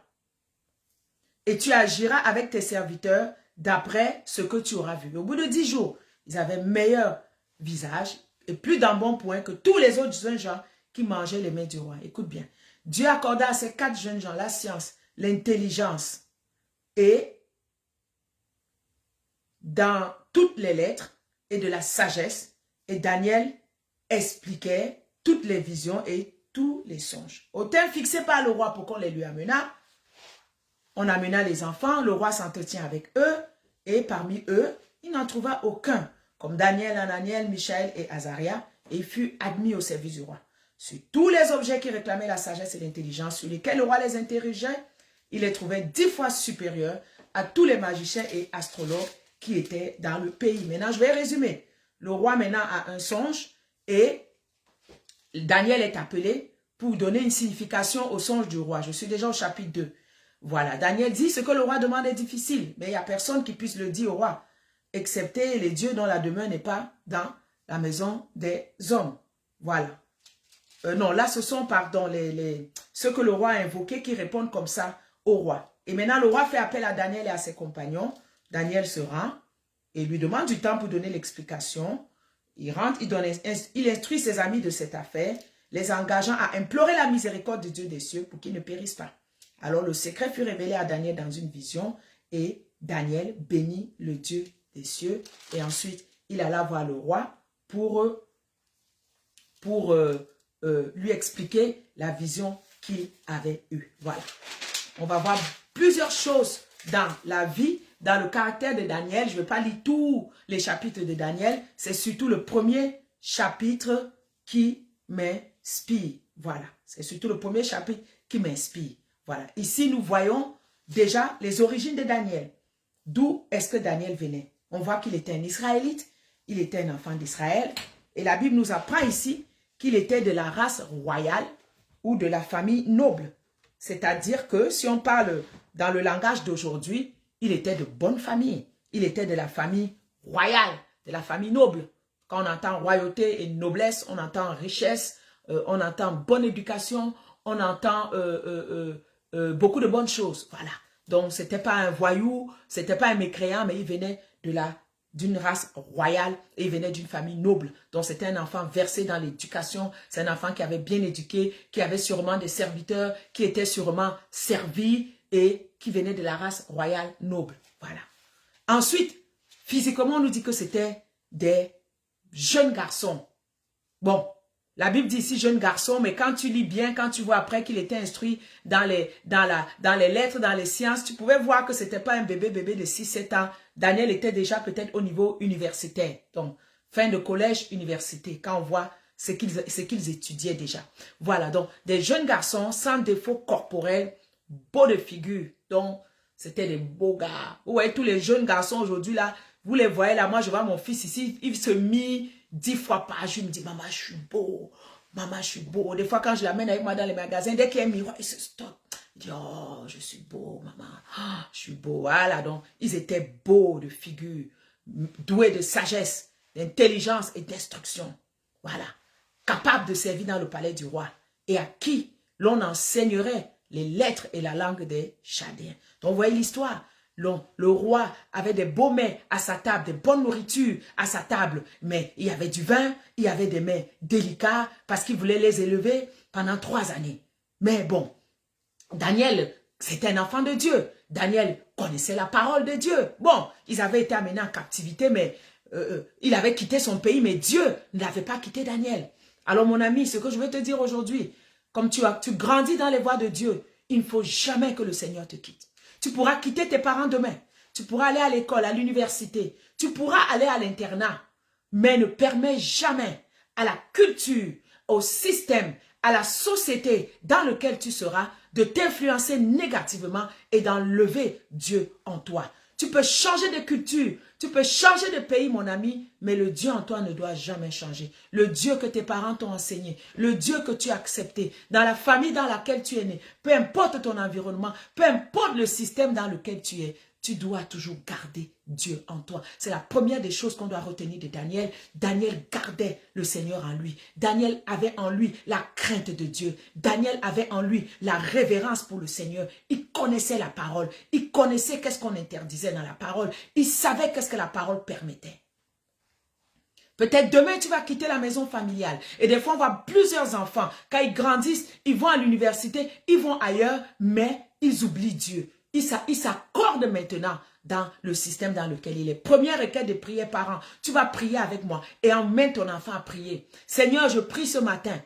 Et tu agiras avec tes serviteurs d'après ce que tu auras vu. Au bout de 10 jours, ils avaient meilleur visage et plus d'embonpoint que tous les autres jeunes gens qui mangeaient les mets du roi. Écoute bien. Dieu accorda à ces 4 jeunes gens la science, l'intelligence et dans toutes les lettres et de la sagesse. Et Daniel expliquait toutes les visions et tous les songes. Au temps fixé par le roi pour qu'on les lui amena, on amena les enfants, le roi s'entretient avec eux, et parmi eux, il n'en trouva aucun, comme Daniel, Ananiel, Michaël et Azaria, et il fut admis au service du roi. Sur tous les objets qui réclamaient la sagesse et l'intelligence, sur lesquels le roi les interrogeait, il les trouvait 10 fois supérieurs à tous les magiciens et astrologues qui étaient dans le pays. Maintenant, je vais résumer. Le roi maintenant a un songe et Daniel est appelé pour donner une signification au songe du roi. Je suis déjà au chapitre 2. Voilà, Daniel dit, ce que le roi demande est difficile, mais il n'y a personne qui puisse le dire au roi, excepté les dieux dont la demeure n'est pas dans la maison des hommes. Voilà. Non, là, ce sont, pardon, ceux que le roi a invoqués qui répondent comme ça au roi. Et maintenant, le roi fait appel à Daniel et à ses compagnons. Daniel se rend et lui demande du temps pour donner l'explication. Il rentre, il instruit ses amis de cette affaire, les engageant à implorer la miséricorde de Dieu des cieux pour qu'ils ne périssent pas. Alors le secret fut révélé à Daniel dans une vision et Daniel bénit le Dieu des cieux. Et ensuite, il alla voir le roi pour lui expliquer la vision qu'il avait eue. Voilà. On va voir plusieurs choses dans la vie, dans le caractère de Daniel. Je ne vais pas lire tous les chapitres de Daniel. C'est surtout le premier chapitre qui m'inspire. Voilà. C'est surtout le premier chapitre qui m'inspire. Voilà. Ici, nous voyons déjà les origines de Daniel. D'où est-ce que Daniel venait? On voit qu'il était un Israélite. Il était un enfant d'Israël. Et la Bible nous apprend ici qu'il était de la race royale ou de la famille noble. C'est-à-dire que si on parle dans le langage d'aujourd'hui, il était de bonne famille. Il était de la famille royale, de la famille noble. Quand on entend royauté et noblesse, on entend richesse, on entend bonne éducation, on entend beaucoup de bonnes choses. Voilà. Donc, ce n'était pas un voyou, ce n'était pas un mécréant, mais il venait d'une race royale et il venait d'une famille noble. Donc, c'était un enfant versé dans l'éducation. C'est un enfant qui avait bien éduqué, qui avait sûrement des serviteurs, qui étaient sûrement servis et qui venait de la race royale noble. Voilà. Ensuite, physiquement, on nous dit que c'était des jeunes garçons. Bon, la Bible dit ici jeune garçon, mais quand tu lis bien, quand tu vois après qu'il était instruit dans les lettres, dans les sciences, tu pouvais voir que ce n'était pas un bébé de 6-7 ans. Daniel était déjà peut-être au niveau universitaire. Donc, fin de collège, université, quand on voit ce qu'ils étudiaient déjà. Voilà, donc des jeunes garçons sans défaut corporel, beaux de figure. Donc, c'était des beaux gars. Vous voyez, tous les jeunes garçons aujourd'hui, là, vous les voyez là, moi je vois mon fils ici, il se mit 10 fois par jour, il me dit, maman, je suis beau. Maman, je suis beau. Des fois, quand je l'amène avec moi dans les magasins, dès qu'il y a un miroir, il se stoppe. Il dit, oh, je suis beau, maman. Oh, je suis beau. Voilà, donc, ils étaient beaux de figure, doués de sagesse, d'intelligence et d'instruction. Voilà. Capables de servir dans le palais du roi. Et à qui l'on enseignerait les lettres et la langue des Chaldéens. Donc, vous voyez l'histoire. Le roi avait des beaux mets à sa table, des bonnes nourritures à sa table. Mais il y avait du vin, il y avait des mets délicats parce qu'il voulait les élever pendant 3 années. Mais bon, Daniel, c'était un enfant de Dieu. Daniel connaissait la parole de Dieu. Bon, ils avaient été amenés en captivité, mais il avait quitté son pays, mais Dieu n'avait pas quitté Daniel. Alors mon ami, ce que je veux te dire aujourd'hui, comme tu grandis dans les voies de Dieu, il ne faut jamais que le Seigneur te quitte. Tu pourras quitter tes parents demain. Tu pourras aller à l'école, à l'université. Tu pourras aller à l'internat. Mais ne permets jamais à la culture, au système, à la société dans laquelle tu seras de t'influencer négativement et d'enlever Dieu en toi. Tu peux changer de culture, Tu peux changer de pays, mon ami, mais le Dieu en toi ne doit jamais changer. Le Dieu que tes parents t'ont enseigné, le Dieu que tu as accepté, dans la famille dans laquelle tu es né, peu importe ton environnement, peu importe le système dans lequel tu es, tu dois toujours garder Dieu en toi. C'est la première des choses qu'on doit retenir de Daniel. Daniel gardait le Seigneur en lui. Daniel avait en lui la crainte de Dieu. Daniel avait en lui la révérence pour le Seigneur. Il connaissait la parole. Il connaissait qu'est-ce qu'on interdisait dans la parole. Il savait qu'est-ce que la parole permettait. Peut-être demain, tu vas quitter la maison familiale. Et des fois, on voit plusieurs enfants. Quand ils grandissent, ils vont à l'université, ils vont ailleurs, mais ils oublient Dieu. Ils s'accordent maintenant dans le système dans lequel il est. Première requête de prière par an. Tu vas prier avec moi et emmène ton enfant à prier. Seigneur, je prie ce matin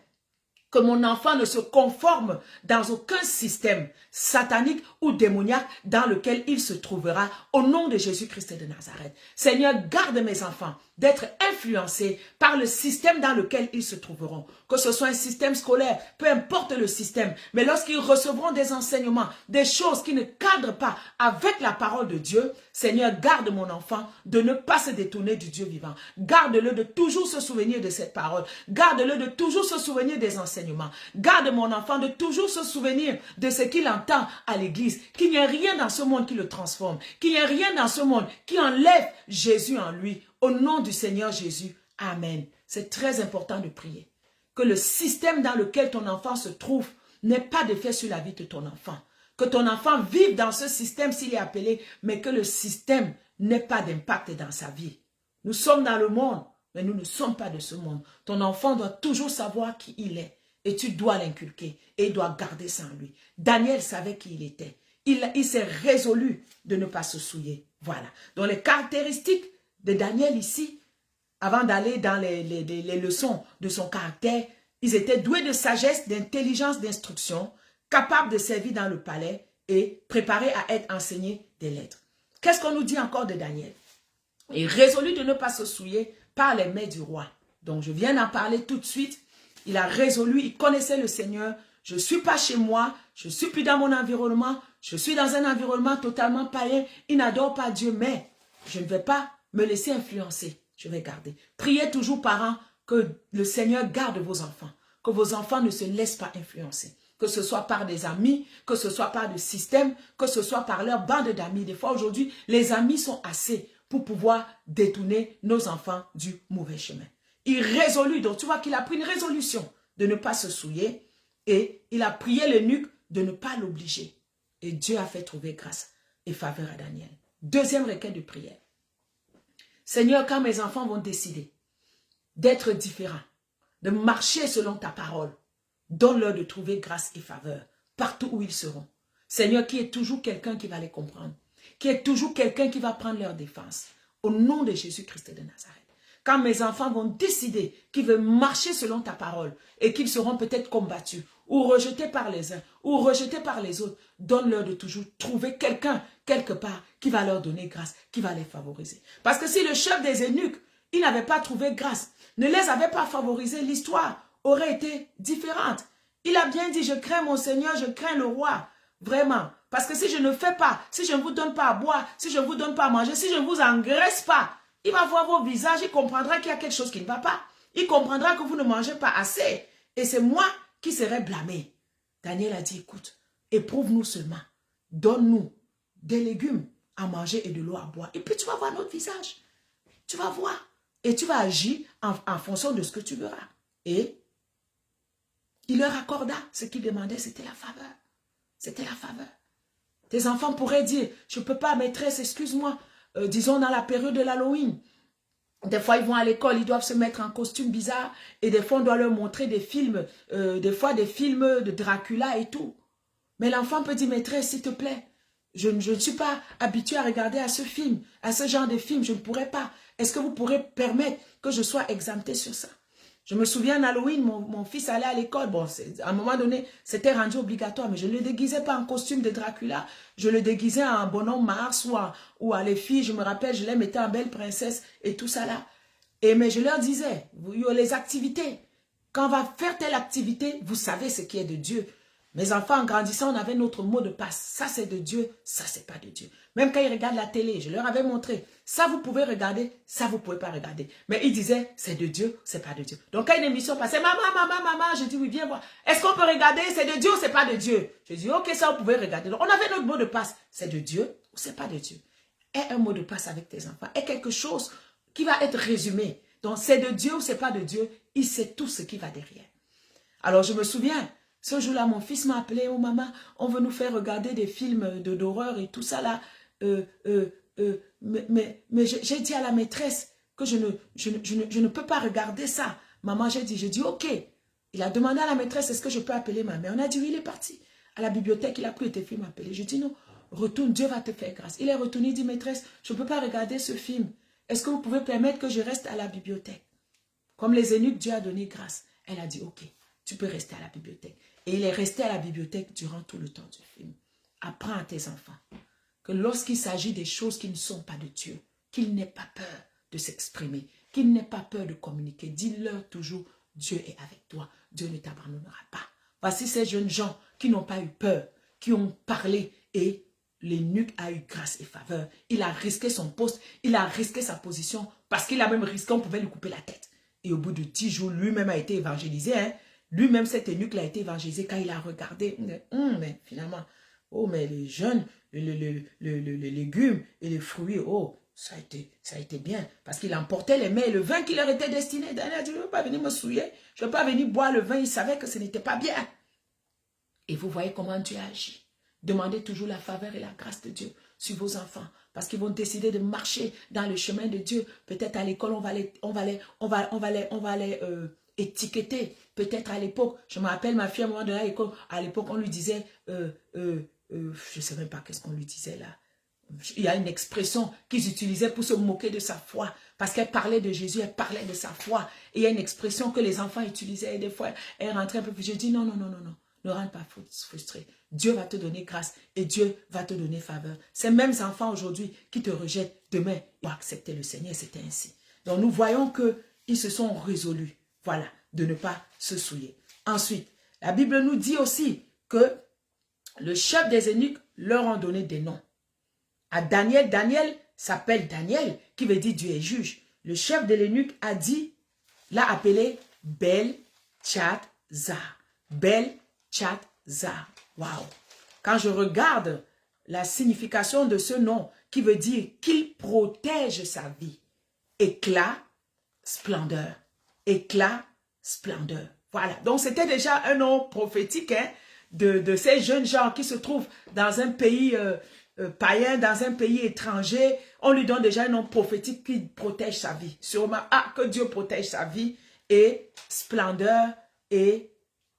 que mon enfant ne se conforme dans aucun système satanique ou démoniaque dans lequel il se trouvera au nom de Jésus-Christ de Nazareth. Seigneur, garde mes enfants d'être influencés par le système dans lequel ils se trouveront. Que ce soit un système scolaire, peu importe le système, mais lorsqu'ils recevront des enseignements, des choses qui ne cadrent pas avec la parole de Dieu, Seigneur, garde mon enfant de ne pas se détourner du Dieu vivant. Garde-le de toujours se souvenir de cette parole. Garde-le de toujours se souvenir des enseignements. Garde mon enfant de toujours se souvenir de ce qu'il entend à l'église. Qu'il n'y ait rien dans ce monde qui le transforme. Qu'il n'y ait rien dans ce monde qui enlève Jésus en lui. Au nom du Seigneur Jésus. Amen. C'est très important de prier. Que le système dans lequel ton enfant se trouve n'ait pas d'effet sur la vie de ton enfant. Que ton enfant vive dans ce système s'il est appelé, mais que le système n'ait pas d'impact dans sa vie. Nous sommes dans le monde, mais nous ne sommes pas de ce monde. Ton enfant doit toujours savoir qui il est et tu dois l'inculquer et il doit garder ça en lui. Daniel savait qui il était. Il s'est résolu de ne pas se souiller. Voilà. Donc les caractéristiques de Daniel ici, avant d'aller dans les leçons de son caractère, ils étaient doués de sagesse, d'intelligence, d'instruction, capables de servir dans le palais et préparés à être enseignés des lettres. Qu'est-ce qu'on nous dit encore de Daniel? Il résolu de ne pas se souiller par les mains du roi. Donc je viens d'en parler tout de suite. Il a résolu, il connaissait le Seigneur. Je ne suis pas chez moi, je ne suis plus dans mon environnement, je suis dans un environnement totalement païen. Il n'adore pas Dieu, mais je ne vais pas me laisser influencer. Je vais garder. Priez toujours, parents, que le Seigneur garde vos enfants. Que vos enfants ne se laissent pas influencer. Que ce soit par des amis, que ce soit par des systèmes, que ce soit par leur bande d'amis. Des fois, aujourd'hui, les amis sont assez pour pouvoir détourner nos enfants du mauvais chemin. Il résolut, donc tu vois qu'il a pris une résolution de ne pas se souiller et il a prié l'eunuque de ne pas l'obliger. Et Dieu a fait trouver grâce et faveur à Daniel. Deuxième requête de prière. Seigneur, quand mes enfants vont décider d'être différents, de marcher selon ta parole, donne-leur de trouver grâce et faveur partout où ils seront. Seigneur, qui est toujours quelqu'un qui va les comprendre, qui est toujours quelqu'un qui va prendre leur défense. Au nom de Jésus-Christ de Nazareth. Quand mes enfants vont décider qu'ils veulent marcher selon ta parole et qu'ils seront peut-être combattus ou rejetés par les uns ou rejetés par les autres, donne-leur de toujours trouver quelqu'un quelque part qui va leur donner grâce, qui va les favoriser. Parce que si le chef des eunuques, il n'avait pas trouvé grâce, ne les avait pas favorisés, l'histoire aurait été différente. Il a bien dit, je crains mon Seigneur, je crains le roi. Vraiment. Parce que si je ne fais pas, si je ne vous donne pas à boire, si je ne vous donne pas à manger, si je ne vous engraisse pas, il va voir vos visages, il comprendra qu'il y a quelque chose qui ne va pas. Il comprendra que vous ne mangez pas assez. Et c'est moi qui serai blâmé. Daniel a dit, écoute, éprouve-nous seulement. Donne-nous des légumes à manger et de l'eau à boire. Et puis tu vas voir notre visage. Tu vas voir. Et tu vas agir en fonction de ce que tu verras. Et il leur accorda ce qu'ils demandaient, c'était la faveur. C'était la faveur. Tes enfants pourraient dire, je ne peux pas, maîtresse, excuse-moi. Disons dans la période de l'Halloween. Des fois, ils vont à l'école, ils doivent se mettre en costume bizarre. Et des fois, on doit leur montrer des films, des fois des films de Dracula et tout. Mais l'enfant peut dire, maîtresse, s'il te plaît, je ne suis pas habitué à regarder à ce film, à ce genre de film, je ne pourrais pas. Est-ce que vous pourrez permettre que je sois exempté sur ça? Je me souviens, Halloween, mon fils allait à l'école. Bon, à un moment donné, c'était rendu obligatoire, mais je ne le déguisais pas en costume de Dracula. Je le déguisais en bonhomme Mars ou à les filles, je me rappelle, je les mettais en belle princesse et tout ça là. Mais je leur disais, les activités, quand on va faire telle activité, vous savez ce qui est de Dieu. Mes enfants, en grandissant, on avait notre mot de passe. Ça, c'est de Dieu, ça, c'est pas de Dieu. Même quand ils regardent la télé, je leur avais montré. Ça, vous pouvez regarder, ça, vous pouvez pas regarder. Mais ils disaient, c'est de Dieu, c'est pas de Dieu. Donc, quand une émission passait, maman, maman, maman, je dis, oui, viens voir. Est-ce qu'on peut regarder, c'est de Dieu ou c'est pas de Dieu? Je dis, ok, ça, vous pouvez regarder. Donc, on avait notre mot de passe. C'est de Dieu ou c'est pas de Dieu? Aie un mot de passe avec tes enfants. Aie quelque chose qui va être résumé. Donc, c'est de Dieu ou c'est pas de Dieu? Il sait tout ce qui va derrière. Alors, je me souviens, ce jour-là, mon fils m'a appelé, oh maman, on veut nous faire regarder des films d'horreur et tout ça là. Mais j'ai dit à la maîtresse que je ne peux pas regarder ça. Maman, j'ai dit ok. Il a demandé à la maîtresse, est-ce que je peux appeler ma mère? On a dit oui, il est parti. À la bibliothèque, il a pris tes films appelés. Je dis non, retourne, Dieu va te faire grâce. Il est retourné, il dit maîtresse, je ne peux pas regarder ce film. Est-ce que vous pouvez permettre que je reste à la bibliothèque? Comme les eunuques, Dieu a donné grâce. Elle a dit ok, tu peux rester à la bibliothèque. Et il est resté à la bibliothèque durant tout le temps du film. Apprends à tes enfants que lorsqu'il s'agit des choses qui ne sont pas de Dieu, qu'ils n'aient pas peur de s'exprimer, qu'ils n'aient pas peur de communiquer. Dis-leur toujours, Dieu est avec toi, Dieu ne t'abandonnera pas. Voici ces jeunes gens qui n'ont pas eu peur, qui ont parlé et l'eunuque a eu grâce et faveur. Il a risqué son poste, il a risqué sa position parce qu'il a même risqué, on pouvait lui couper la tête. Et au bout de 10 jours, lui-même a été évangélisé, hein. Lui-même, cet eunuque a été évangélisé quand il a regardé. Mais finalement, oh, mais les jeunes, les légumes et les fruits, oh, ça a été bien. Parce qu'il emportait les mets et le vin qui leur était destiné. Daniel a dit, je ne veux pas venir me souiller. Je ne veux pas venir boire le vin. Il savait que ce n'était pas bien. Et vous voyez comment Dieu agit. Demandez toujours la faveur et la grâce de Dieu sur vos enfants. Parce qu'ils vont décider de marcher dans le chemin de Dieu. Peut-être à l'école, on va les étiqueter. Peut-être à l'époque, je me rappelle ma fille à un moment donné à l'école, à l'époque on lui disait, je ne sais même pas qu'est-ce qu'on lui disait là. Il y a une expression qu'ils utilisaient pour se moquer de sa foi. Parce qu'elle parlait de Jésus, elle parlait de sa foi. Et il y a une expression que les enfants utilisaient. Et des fois, elle rentrait un peu plus. Je dis non, non, non, non, non. Ne rentre pas frustré. Dieu va te donner grâce et Dieu va te donner faveur. Ces mêmes enfants aujourd'hui qui te rejettent, demain, ils vont accepter le Seigneur. C'était ainsi. Donc nous voyons qu'ils se sont résolus. Voilà, de ne pas se souiller. Ensuite, la Bible nous dit aussi que le chef des eunuques leur ont donné des noms. À Daniel, Daniel s'appelle Daniel, qui veut dire Dieu est juge. Le chef de l'eunuque a dit, l'a appelé Bel-Tchatzar. Bel-Tchatzar. Waouh! Quand je regarde la signification de ce nom, qui veut dire qu'il protège sa vie. Éclat, splendeur. Éclat, splendeur. Voilà. Donc, c'était déjà un nom prophétique hein, de ces jeunes gens qui se trouvent dans un pays païen, dans un pays étranger. On lui donne déjà un nom prophétique qui protège sa vie. Sûrement, que Dieu protège sa vie. Et splendeur et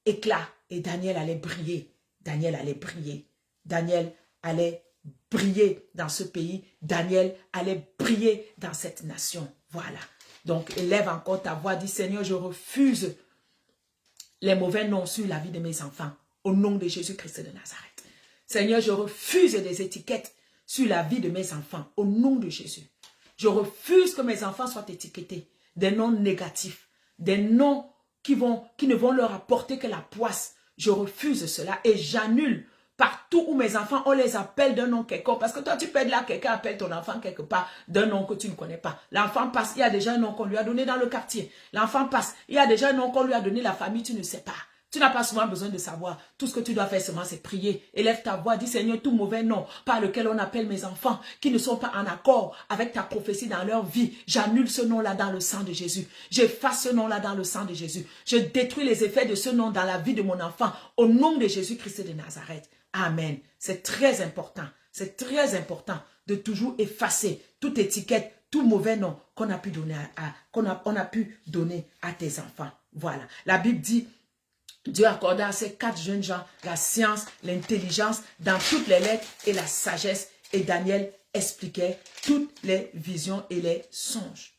éclat. Et Daniel allait briller. Daniel allait briller. Daniel allait briller dans ce pays. Daniel allait briller dans cette nation. Voilà. Donc, élève encore ta voix. Dis, Seigneur, je refuse les mauvais noms sur la vie de mes enfants. Au nom de Jésus-Christ de Nazareth. Seigneur, je refuse des étiquettes sur la vie de mes enfants. Au nom de Jésus. Je refuse que mes enfants soient étiquetés. Des noms négatifs. Des noms qui ne vont leur apporter que la poisse. Je refuse cela et j'annule. Partout où mes enfants, on les appelle d'un nom quelconque. Parce que toi, tu peux être là, quelqu'un appelle ton enfant quelque part d'un nom que tu ne connais pas. L'enfant passe, il y a déjà un nom qu'on lui a donné dans le quartier. L'enfant passe, il y a déjà un nom qu'on lui a donné, la famille, tu ne sais pas. Tu n'as pas souvent besoin de savoir. Tout ce que tu dois faire seulement, c'est prier. Élève ta voix, dis Seigneur, tout mauvais nom par lequel on appelle mes enfants, qui ne sont pas en accord avec ta prophétie dans leur vie, j'annule ce nom-là dans le sang de Jésus. J'efface ce nom-là dans le sang de Jésus. Je détruis les effets de ce nom dans la vie de mon enfant, au nom de Jésus-Christ de Nazareth. Amen. C'est très important. C'est très important de toujours effacer toute étiquette, tout mauvais nom qu'on a pu donner on a pu donner à tes enfants. Voilà. La Bible dit, Dieu accorda à ces 4 jeunes gens la science, l'intelligence dans toutes les lettres et la sagesse. Et Daniel expliquait toutes les visions et les songes.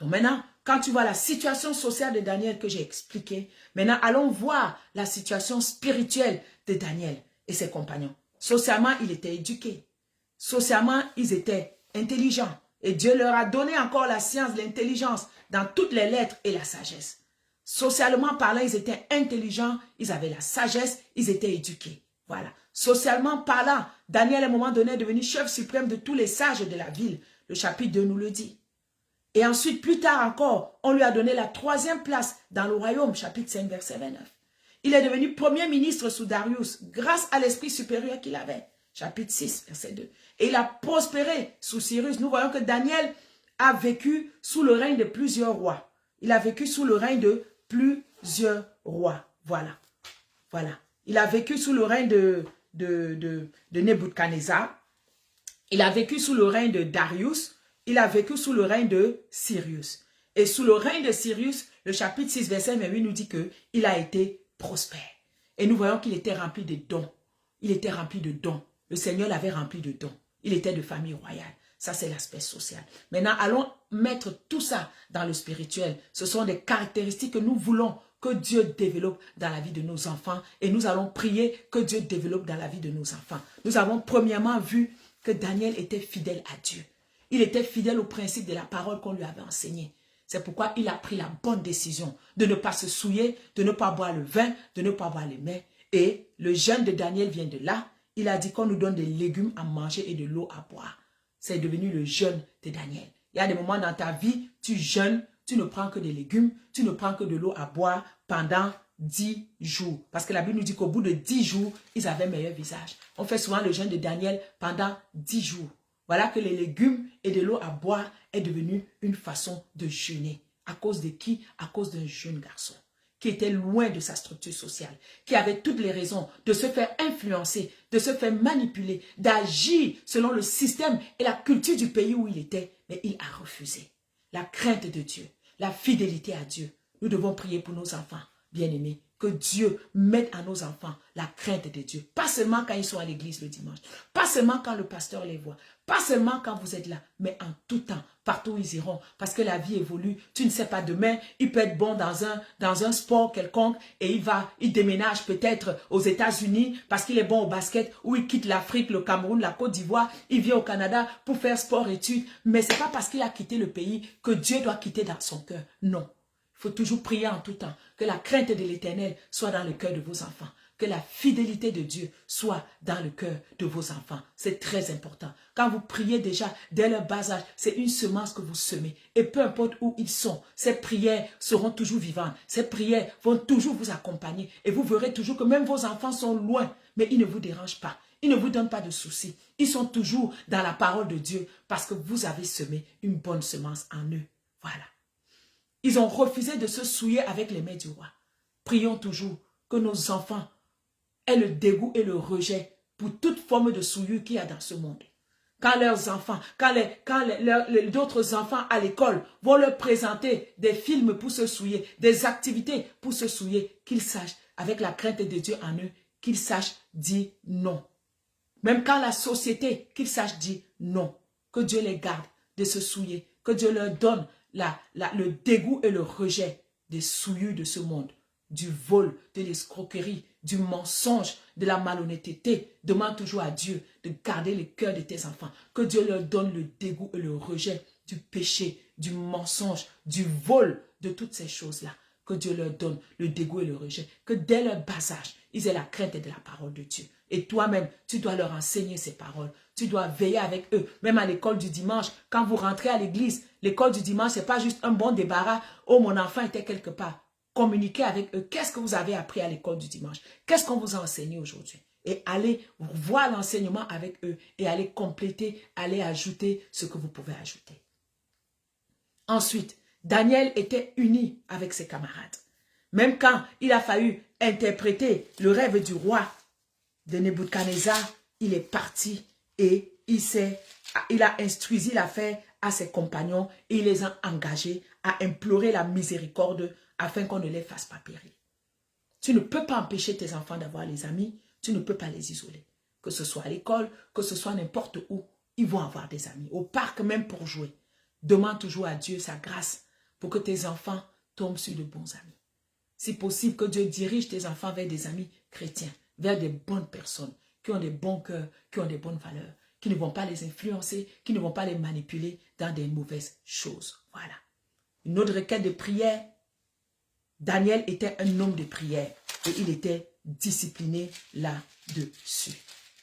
Donc maintenant, quand tu vois la situation sociale de Daniel que j'ai expliquée, maintenant allons voir la situation spirituelle de Daniel et ses compagnons. Socialement, il était éduqué. Socialement, ils étaient intelligents. Et Dieu leur a donné encore la science, l'intelligence dans toutes les lettres et la sagesse. Socialement parlant, ils étaient intelligents, ils avaient la sagesse, ils étaient éduqués. Voilà. Socialement parlant, Daniel, à un moment donné, est devenu chef suprême de tous les sages de la ville. Le chapitre 2 nous le dit. Et ensuite, plus tard encore, on lui a donné la 3e place dans le royaume, chapitre 5, verset 29. Il est devenu premier ministre sous Darius, grâce à l'esprit supérieur qu'il avait. Chapitre 6, verset 2. Et il a prospéré sous Cyrus. Nous voyons que Daniel a vécu sous le règne de plusieurs rois. Il a vécu sous le règne de plusieurs rois. Voilà. Voilà. Il a vécu sous le règne de Nebuchadnezzar. Il a vécu sous le règne de Darius. Il a vécu sous le règne de Cyrus. Et sous le règne de Cyrus, le chapitre 6, verset 28 nous dit qu'il a été prospère. Et nous voyons qu'il était rempli de dons. Il était rempli de dons. Le Seigneur l'avait rempli de dons. Il était de famille royale. Ça, c'est l'aspect social. Maintenant, allons mettre tout ça dans le spirituel. Ce sont des caractéristiques que nous voulons que Dieu développe dans la vie de nos enfants. Et nous allons prier que Dieu développe dans la vie de nos enfants. Nous avons premièrement vu que Daniel était fidèle à Dieu. Il était fidèle au principe de la parole qu'on lui avait enseignée. C'est pourquoi il a pris la bonne décision de ne pas se souiller, de ne pas boire le vin, de ne pas boire les mets. Et le jeûne de Daniel vient de là. Il a dit qu'on nous donne des légumes à manger et de l'eau à boire. C'est devenu le jeûne de Daniel. Il y a des moments dans ta vie, tu jeûnes, tu ne prends que des légumes, tu ne prends que de l'eau à boire pendant 10 jours. Parce que la Bible nous dit qu'au bout de 10 jours, ils avaient meilleur visage. On fait souvent le jeûne de Daniel pendant 10 jours. Voilà que les légumes et de l'eau à boire est devenu une façon de jeûner. À cause de qui? À cause d'un jeune garçon qui était loin de sa structure sociale, qui avait toutes les raisons de se faire influencer, de se faire manipuler, d'agir selon le système et la culture du pays où il était. Mais il a refusé. La crainte de Dieu, la fidélité à Dieu. Nous devons prier pour nos enfants, bien-aimés. Que Dieu mette à nos enfants la crainte de Dieu. Pas seulement quand ils sont à l'église le dimanche. Pas seulement quand le pasteur les voit. Pas seulement quand vous êtes là. Mais en tout temps, partout où ils iront. Parce que la vie évolue. Tu ne sais pas demain, il peut être bon dans un sport quelconque. Et il déménage peut-être aux États-Unis parce qu'il est bon au basket. Ou il quitte l'Afrique, le Cameroun, la Côte d'Ivoire. Il vient au Canada pour faire sport-études. Mais ce n'est pas parce qu'il a quitté le pays que Dieu doit quitter dans son cœur. Non. Il faut toujours prier en tout temps. Que la crainte de l'Éternel soit dans le cœur de vos enfants. Que la fidélité de Dieu soit dans le cœur de vos enfants. C'est très important. Quand vous priez déjà dès leur bas âge, c'est une semence que vous semez. Et peu importe où ils sont, ces prières seront toujours vivantes. Ces prières vont toujours vous accompagner. Et vous verrez toujours que même vos enfants sont loin, mais ils ne vous dérangent pas. Ils ne vous donnent pas de soucis. Ils sont toujours dans la parole de Dieu parce que vous avez semé une bonne semence en eux. Voilà. Ils ont refusé de se souiller avec les mains du roi. Prions toujours que nos enfants aient le dégoût et le rejet pour toute forme de souillure qu'il y a dans ce monde. Quand leurs enfants, quand d'autres enfants à l'école vont leur présenter des films pour se souiller, des activités pour se souiller, qu'ils sachent, avec la crainte de Dieu en eux, qu'ils sachent dire non. Même quand la société, qu'ils sachent dire non. Que Dieu les garde de se souiller, que Dieu leur donne le dégoût et le rejet des souillures de ce monde, du vol, de l'escroquerie, du mensonge, de la malhonnêteté. Demande toujours à Dieu de garder le cœur de tes enfants. Que Dieu leur donne le dégoût et le rejet du péché, du mensonge, du vol, de toutes ces choses-là. Que Dieu leur donne le dégoût et le rejet. Que dès leur bas âge, ils aient la crainte de la parole de Dieu. Et toi-même, tu dois leur enseigner ces paroles. Tu dois veiller avec eux. Même à l'école du dimanche, quand vous rentrez à l'église, l'école du dimanche, ce n'est pas juste un bon débarras. Oh, mon enfant était quelque part. Communiquez avec eux. Qu'est-ce que vous avez appris à l'école du dimanche? Qu'est-ce qu'on vous a enseigné aujourd'hui? Et allez voir l'enseignement avec eux et allez compléter, allez ajouter ce que vous pouvez ajouter. Ensuite, Daniel était uni avec ses camarades. Même quand il a fallu interpréter le rêve du roi de Nebuchadnezzar, il est parti et il a instruit l'affaire à ses compagnons et il les a engagés à implorer la miséricorde afin qu'on ne les fasse pas périr. Tu ne peux pas empêcher tes enfants d'avoir les amis, tu ne peux pas les isoler. Que ce soit à l'école, que ce soit n'importe où, ils vont avoir des amis. Au parc même pour jouer. Demande toujours à Dieu sa grâce pour que tes enfants tombent sur de bons amis. Si possible, que Dieu dirige tes enfants vers des amis chrétiens, vers des bonnes personnes, qui ont des bons cœurs, qui ont des bonnes valeurs, qui ne vont pas les influencer, qui ne vont pas les manipuler dans des mauvaises choses. Voilà. Une autre requête de prière. Daniel était un homme de prière et il était discipliné là-dessus.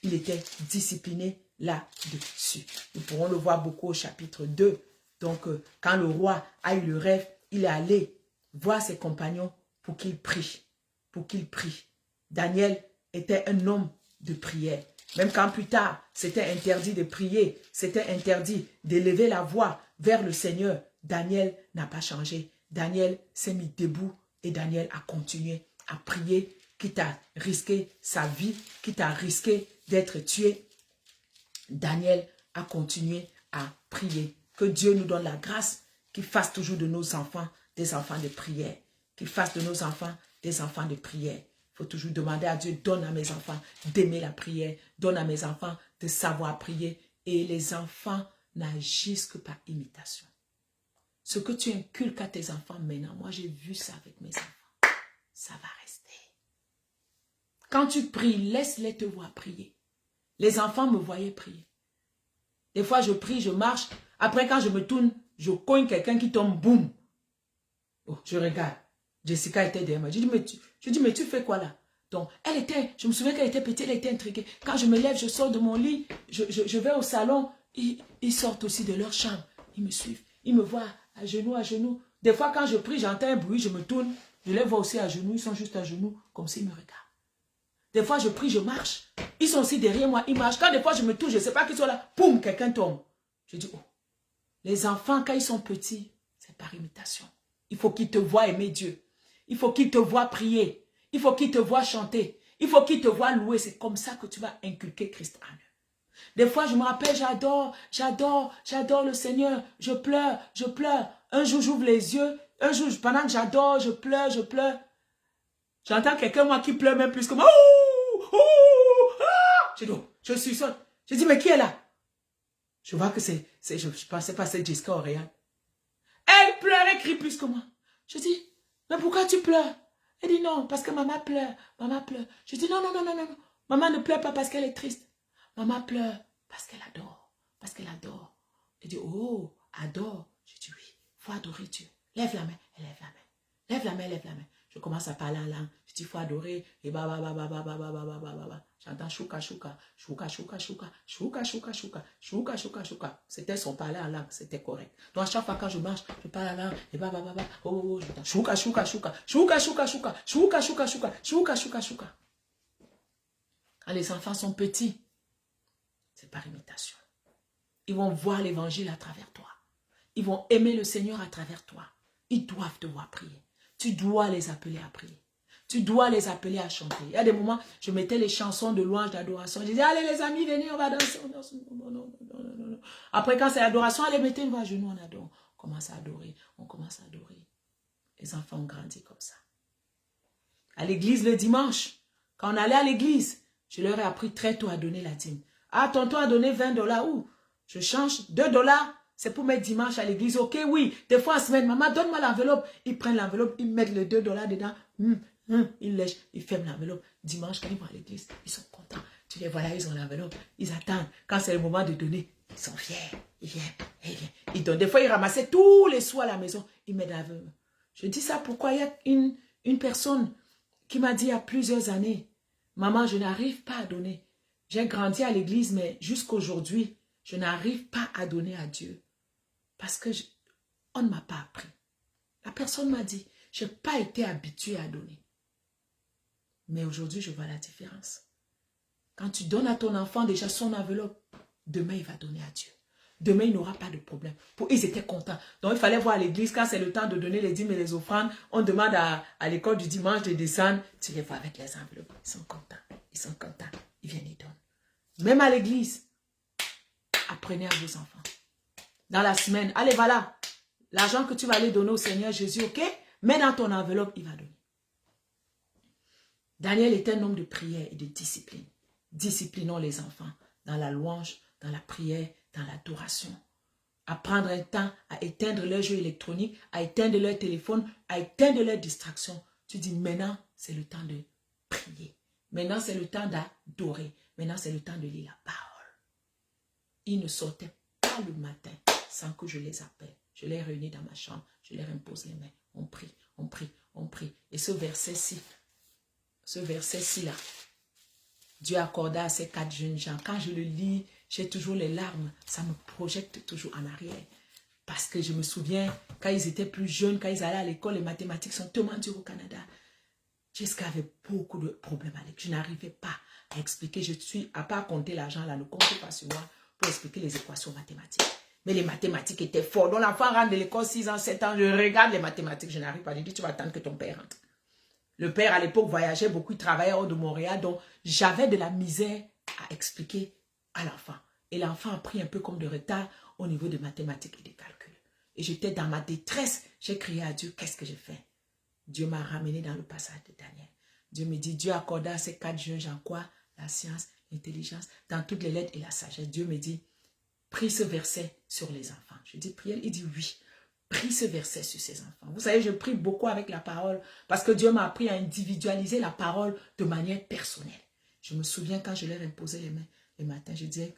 Il était discipliné là-dessus. Nous pourrons le voir beaucoup au chapitre 2. Donc, quand le roi a eu le rêve, il est allé voir ses compagnons pour qu'ils prient. Pour qu'ils prient. Daniel était un homme de prière. Même quand plus tard, c'était interdit de prier, c'était interdit d'élever la voix vers le Seigneur, Daniel n'a pas changé. Daniel s'est mis debout et Daniel a continué à prier, quitte à risquer sa vie, quitte à risquer d'être tué. Daniel a continué à prier. Que Dieu nous donne la grâce, qu'il fasse toujours de nos enfants des enfants de prière. Qu'il fasse de nos enfants des enfants de prière. Il faut toujours demander à Dieu, donne à mes enfants d'aimer la prière, donne à mes enfants de savoir prier. Et les enfants n'agissent que par imitation. Ce que tu inculques à tes enfants maintenant, moi j'ai vu ça avec mes enfants, ça va rester. Quand tu pries, laisse-les te voir prier. Les enfants me voyaient prier. Des fois je prie, je marche, après quand je me tourne, je cogne quelqu'un qui tombe, boum. Oh, je regarde. Jessica était derrière moi. Je dis, mais tu fais quoi là? Donc, elle était, je me souviens qu'elle était petite, elle était intriguée. Quand je me lève, je sors de mon lit, je vais au salon, ils sortent aussi de leur chambre. Ils me suivent, ils me voient à genoux, à genoux. Des fois, quand je prie, j'entends un bruit, je me tourne, je les vois aussi à genoux, ils sont juste à genoux, comme s'ils me regardent. Des fois, je prie, je marche. Ils sont aussi derrière moi, ils marchent. Quand des fois, je me touche, je ne sais pas qu'ils sont là, poum, quelqu'un tombe. Je dis, oh, les enfants, quand ils sont petits, c'est par imitation. Il faut qu'ils te voient aimer Dieu. Il faut qu'ils te voient prier. Il faut qu'ils te voient chanter. Il faut qu'ils te voient louer. C'est comme ça que tu vas inculquer Christ en eux. Des fois, je me rappelle, j'adore le Seigneur. Je pleure. Un jour, j'ouvre les yeux. Un jour, pendant que j'adore, je pleure. J'entends quelqu'un, moi, qui pleure même plus que moi. Je dis, oh, je suis seul. Je dis, mais qui est là? Je vois que je pensais pas c'est Jessica Oriane. Elle pleure, elle crie plus que moi. Je dis, mais pourquoi tu pleures? Elle dit non, parce que maman pleure. Je dis non. Maman ne pleure pas parce qu'elle est triste. Maman pleure parce qu'elle adore. Elle dit, oh, adore. Je dis oui, il faut adorer Dieu. Lève la main, elle lève la main. Lève la main. Je commence à parler en langue. Je dis, il faut adorer. Et j'entends chouka. C'était son parler en langue, c'était correct. Donc à chaque fois quand je marche, je parle en langue. Et j'entends chouka. Quand les enfants sont petits, c'est par imitation. Ils vont voir l'évangile à travers toi. Ils vont aimer le Seigneur à travers toi. Ils doivent te voir prier. Tu dois les appeler à prier. Tu dois les appeler à chanter. Il y a des moments, je mettais les chansons de louange, d'adoration. Je disais, allez les amis, venez, on va danser. Non. Après, quand c'est l'adoration, allez, mettez une voix à genoux, on adore. On commence à adorer. Les enfants ont grandi comme ça. À l'église le dimanche, quand on allait à l'église, je leur ai appris très tôt à donner la dîme. Ah, tonton a donné 20 $. Où? Je change 2 $. C'est pour mettre dimanche à l'église. Ok, oui. Des fois en semaine, maman, donne-moi l'enveloppe. Ils prennent l'enveloppe, ils mettent les 2 $ dedans. Ils lèchent, ils ferment l'enveloppe. Dimanche, quand ils vont à l'église, ils sont contents. Tu les vois là, ils ont l'enveloppe. Ils attendent. Quand c'est le moment de donner, ils sont fiers. Ils viennent. Ils donnent. Des fois, ils ramassaient tous les sous à la maison. Ils mettent dans l'enveloppe. Je dis ça pourquoi il y a une personne qui m'a dit il y a plusieurs années, maman, je n'arrive pas à donner. J'ai grandi à l'église, mais jusqu'aujourd'hui, je n'arrive pas à donner à Dieu. Parce que on ne m'a pas appris. La personne m'a dit, je n'ai pas été habituée à donner. Mais aujourd'hui, je vois la différence. Quand tu donnes à ton enfant déjà son enveloppe, demain, il va donner à Dieu. Demain, il n'aura pas de problème. Ils étaient contents. Donc, il fallait voir à l'église, quand c'est le temps de donner les dîmes et les offrandes, on demande à l'école du dimanche de descendre. Tu les vois avec les enveloppes. Ils sont contents. Ils viennent, ils donnent. Même à l'église, apprenez à vos enfants. Dans la semaine, allez, voilà. L'argent que tu vas aller donner au Seigneur Jésus, ok? Mets dans ton enveloppe, il va donner. Daniel était un homme de prière et de discipline. Disciplinons les enfants dans la louange, dans la prière, dans l'adoration. À prendre un temps à éteindre leurs jeux électroniques, à éteindre leur téléphone, à éteindre leurs distractions. Tu dis maintenant, c'est le temps de prier. Maintenant, c'est le temps d'adorer. Maintenant, c'est le temps de lire la parole. Ils ne sortaient pas le matin sans que je les appelle. Je les réunis dans ma chambre, je leur impose les mains. On prie. on prie. Et ce verset-ci là, Dieu accorda à ces 4 jeunes gens. Quand je le lis, j'ai toujours les larmes. Ça me projette toujours en arrière. Parce que je me souviens, quand ils étaient plus jeunes, quand ils allaient à l'école, les mathématiques sont tellement dures au Canada. Jessica avait beaucoup de problèmes avec. Je n'arrivais pas à expliquer. Je suis, à part compter l'argent là, ne comptez pas sur moi pour expliquer les équations mathématiques. Mais les mathématiques étaient fortes. Donc l'enfant rentre de l'école 6 ans, 7 ans, je regarde les mathématiques, je n'arrive pas. Je dis, tu vas attendre que ton père rentre. Le père à l'époque voyageait beaucoup, il travaillait hors de Montréal. Donc j'avais de la misère à expliquer à l'enfant. Et l'enfant a pris un peu comme de retard au niveau des mathématiques et des calculs. Et j'étais dans ma détresse. J'ai crié à Dieu, qu'est-ce que j'ai fait? Dieu m'a ramené dans le passage de Daniel. Dieu me dit, Dieu accorda à ces 4 jeunes gens quoi? La science, l'intelligence, dans toutes les lettres et la sagesse. Dieu me dit, prie ce verset sur les enfants. Je dis, prière, il dit oui. Prie ce verset sur ces enfants. Vous savez, je prie beaucoup avec la parole parce que Dieu m'a appris à individualiser la parole de manière personnelle. Je me souviens quand je leur imposais les mains le matin, je disais,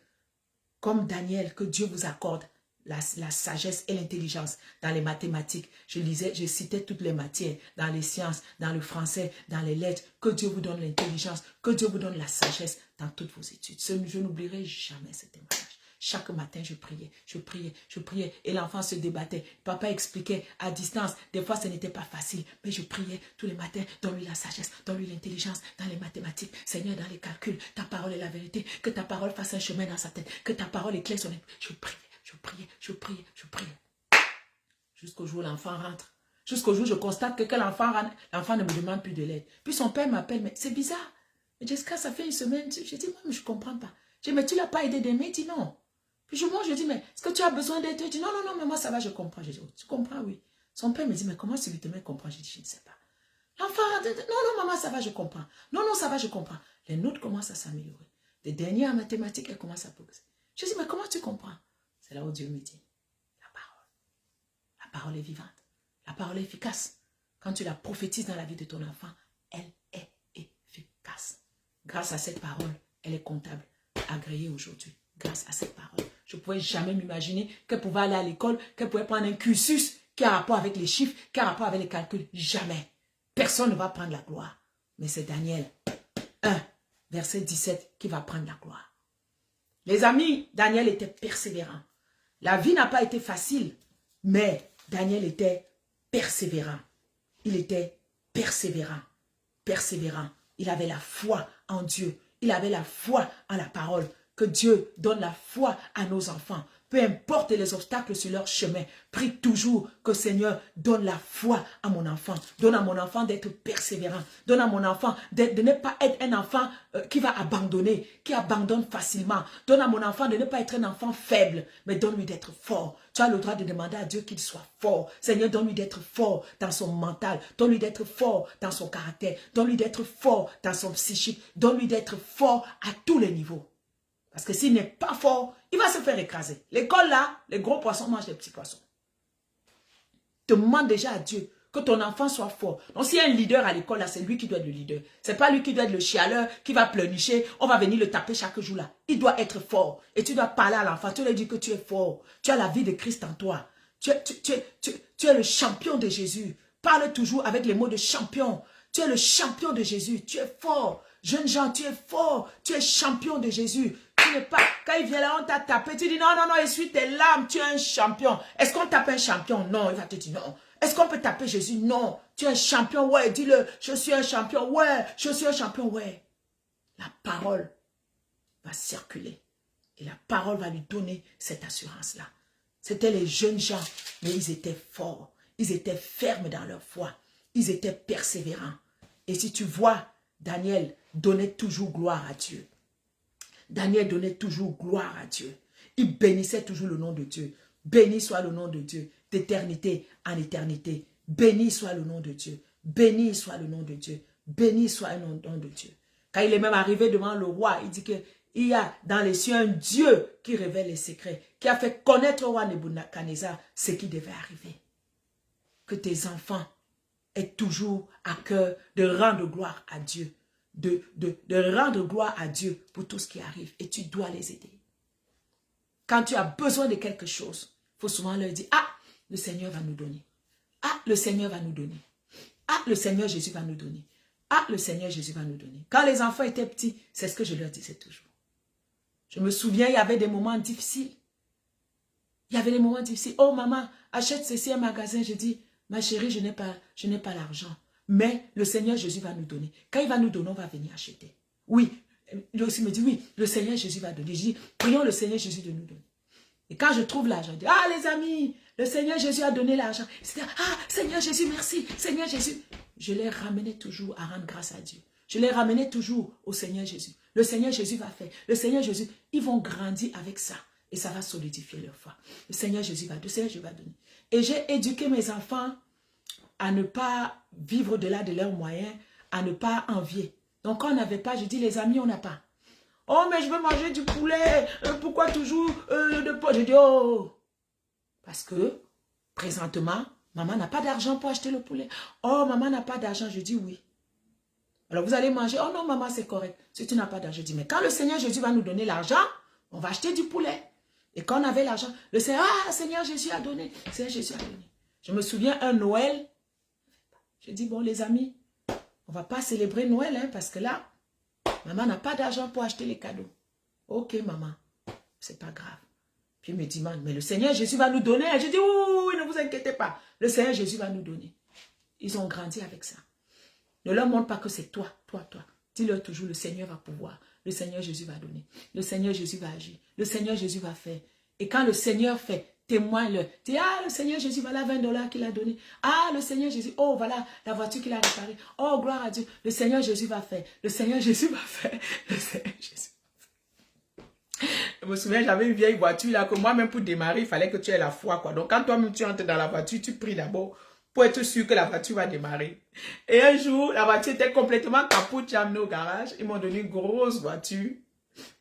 comme Daniel, que Dieu vous accorde la sagesse et l'intelligence dans les mathématiques. Je lisais, je citais toutes les matières, dans les sciences, dans le français, dans les lettres. Que Dieu vous donne l'intelligence, que Dieu vous donne la sagesse dans toutes vos études. Je n'oublierai jamais ce témoignage. Chaque matin, je priais, je priais, je priais. Et l'enfant se débattait. Papa expliquait à distance. Des fois, ce n'était pas facile. Mais je priais tous les matins. Donne-lui la sagesse, donne-lui l'intelligence dans les mathématiques. Seigneur, dans les calculs, ta parole est la vérité. Que ta parole fasse un chemin dans sa tête. Que ta parole éclaire son esprit. Je priais, je priais, je priais, je priais. Jusqu'au jour où l'enfant rentre. Jusqu'au jour où je constate que quand l'enfant rentre, l'enfant ne me demande plus de l'aide. Puis son père m'appelle, mais c'est bizarre. Mais Jessica, ça fait 1 semaine. Je dis, moi, mais je ne comprends pas. Je dis, mais tu ne l'as pas aidé d'aimer? Il dit non. Puis je mange, je dis, mais est-ce que tu as besoin d'aide? Il dit, non, non, non, mais moi ça va, je comprends. Je dis, oh, tu comprends, oui. Son père me dit, mais comment subitement comprend? Je dis, je ne sais pas. L'enfant, non, non, maman, ça va, je comprends. Non, non, ça va, je comprends. Les notes commencent à s'améliorer. Les dernières en mathématiques, elles commencent à progresser. Je dis, mais comment tu comprends? C'est là où Dieu me dit, la parole. La parole est vivante. La parole est efficace. Quand tu la prophétises dans la vie de ton enfant, elle est efficace. Grâce à cette parole, elle est comptable, agréée aujourd'hui. Grâce à cette parole. Je ne pouvais jamais m'imaginer qu'elle pouvait aller à l'école, qu'elle pouvait prendre un cursus qui a rapport avec les chiffres, qui a rapport avec les calculs. Jamais. Personne ne va prendre la gloire. Mais c'est Daniel 1, verset 17 qui va prendre la gloire. Les amis, Daniel était persévérant. La vie n'a pas été facile, mais Daniel était persévérant. Il était persévérant. Persévérant. Il avait la foi en Dieu. Il avait la foi en la parole. Que Dieu donne la foi à nos enfants. Peu importe les obstacles sur leur chemin. Prie toujours que Seigneur donne la foi à mon enfant. Donne à mon enfant d'être persévérant. Donne à mon enfant de ne pas être un enfant qui va abandonner, qui abandonne facilement. Donne à mon enfant de ne pas être un enfant faible, mais donne-lui d'être fort. Tu as le droit de demander à Dieu qu'il soit fort. Seigneur, donne-lui d'être fort dans son mental. Donne-lui d'être fort dans son caractère. Donne-lui d'être fort dans son psychique. Donne-lui d'être fort à tous les niveaux. Parce que s'il n'est pas fort, il va se faire écraser. L'école là, les gros poissons mangent les petits poissons. Demande déjà à Dieu que ton enfant soit fort. Donc s'il y a un leader à l'école là, c'est lui qui doit être le leader. Ce n'est pas lui qui doit être le chialeur, qui va pleurnicher. On va venir le taper chaque jour là. Il doit être fort. Et tu dois parler à l'enfant. Tu lui dis que tu es fort. Tu as la vie de Christ en toi. Tu es le champion de Jésus. Parle toujours avec les mots de champion. Tu es le champion de Jésus. Tu es fort. Jeunes gens, tu es fort. Tu es champion de Jésus. Tu n'es pas, quand il vient là, on t'a tapé. Tu dis non, non, non, essuie tes larmes. Tu es un champion. Est-ce qu'on tape un champion? Non, il va te dire non. Est-ce qu'on peut taper Jésus? Non. Tu es un champion. Ouais, dis-le. Je suis un champion. Ouais, je suis un champion. Ouais. La parole va circuler. Et la parole va lui donner cette assurance-là. C'était les jeunes gens, mais ils étaient forts. Ils étaient fermes dans leur foi. Ils étaient persévérants. Et si tu vois, Daniel donnait toujours gloire à Dieu. Daniel donnait toujours gloire à Dieu. Il bénissait toujours le nom de Dieu. Béni soit le nom de Dieu, d'éternité en éternité. Béni soit le nom de Dieu. Béni soit le nom de Dieu. Béni soit le nom de Dieu. Quand il est même arrivé devant le roi, il dit qu'il y a dans les cieux un Dieu qui révèle les secrets, qui a fait connaître au roi Nebuchadnezzar ce qui devait arriver. Que tes enfants aient toujours à cœur de rendre gloire à Dieu. De rendre gloire à Dieu pour tout ce qui arrive. Et tu dois les aider. Quand tu as besoin de quelque chose, il faut souvent leur dire, ah, le Seigneur va nous donner. Ah, le Seigneur va nous donner. Ah, le Seigneur Jésus va nous donner. Ah, le Seigneur Jésus va nous donner. Quand les enfants étaient petits, c'est ce que je leur disais toujours. Je me souviens, il y avait des moments difficiles. Il y avait des moments difficiles. Oh, maman, achète ceci à un magasin. Je dis, ma chérie, je n'ai pas l'argent. Mais le Seigneur Jésus va nous donner. Quand il va nous donner, on va venir acheter. Oui. Lui aussi me dit, oui, le Seigneur Jésus va donner. Je dis, prions le Seigneur Jésus de nous donner. Et quand je trouve l'argent, je dis, ah, les amis, le Seigneur Jésus a donné l'argent. Ah, Seigneur Jésus, merci. Seigneur Jésus. Je les ramenais toujours à rendre grâce à Dieu. Je les ramenais toujours au Seigneur Jésus. Le Seigneur Jésus va faire. Le Seigneur Jésus, ils vont grandir avec ça. Et ça va solidifier leur foi. Le Seigneur Jésus va donner. Et j'ai éduqué mes enfants à ne pas vivre au-delà de leurs moyens, à ne pas envier. Donc quand on n'avait pas, je dis, les amis, on n'a pas. Oh, mais je veux manger du poulet. Pourquoi toujours de porc? Je dis, oh. Parce que, présentement, maman n'a pas d'argent pour acheter le poulet. Oh, maman n'a pas d'argent. Je dis oui. Alors vous allez manger. Oh non, maman, c'est correct. Si tu n'as pas d'argent, je dis, mais quand le Seigneur Jésus va nous donner l'argent, on va acheter du poulet. Et quand on avait l'argent, le Seigneur, ah, Seigneur Jésus a donné. Seigneur Jésus a donné. Je me souviens un Noël. Je dis, bon, les amis, on ne va pas célébrer Noël, hein, parce que là, maman n'a pas d'argent pour acheter les cadeaux. Ok, maman, c'est pas grave. Puis il me dit, mais le Seigneur Jésus va nous donner. Je dis, oui, ne vous inquiétez pas. Le Seigneur Jésus va nous donner. Ils ont grandi avec ça. Ne leur montre pas que c'est toi. Dis-leur toujours, le Seigneur va pouvoir. Le Seigneur Jésus va donner. Le Seigneur Jésus va agir. Le Seigneur Jésus va faire. Et quand le Seigneur fait, témoigne-le. Dis, ah, le Seigneur Jésus, voilà $20 qu'il a donné. Ah, le Seigneur Jésus, oh, voilà la voiture qu'il a réparée. Oh, gloire à Dieu. Le Seigneur Jésus va faire. Le Seigneur Jésus va faire. Le Seigneur Jésus. Je me souviens, j'avais une vieille voiture là, que moi-même pour démarrer, il fallait que tu aies la foi, quoi. Donc, quand toi-même tu entres dans la voiture, tu pries d'abord pour être sûr que la voiture va démarrer. Et un jour, la voiture était complètement capote, j'ai amené au garage. Ils m'ont donné une grosse voiture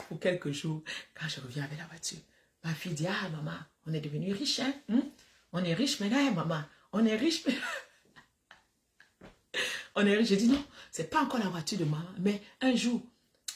pour quelques jours. Quand je reviens avec la voiture, ma fille dit, ah, maman, on est devenu riche, hein? On est riche maintenant, hein, maman. On est riche. On est riche. J'ai dit, non, c'est pas encore la voiture de maman, mais un jour,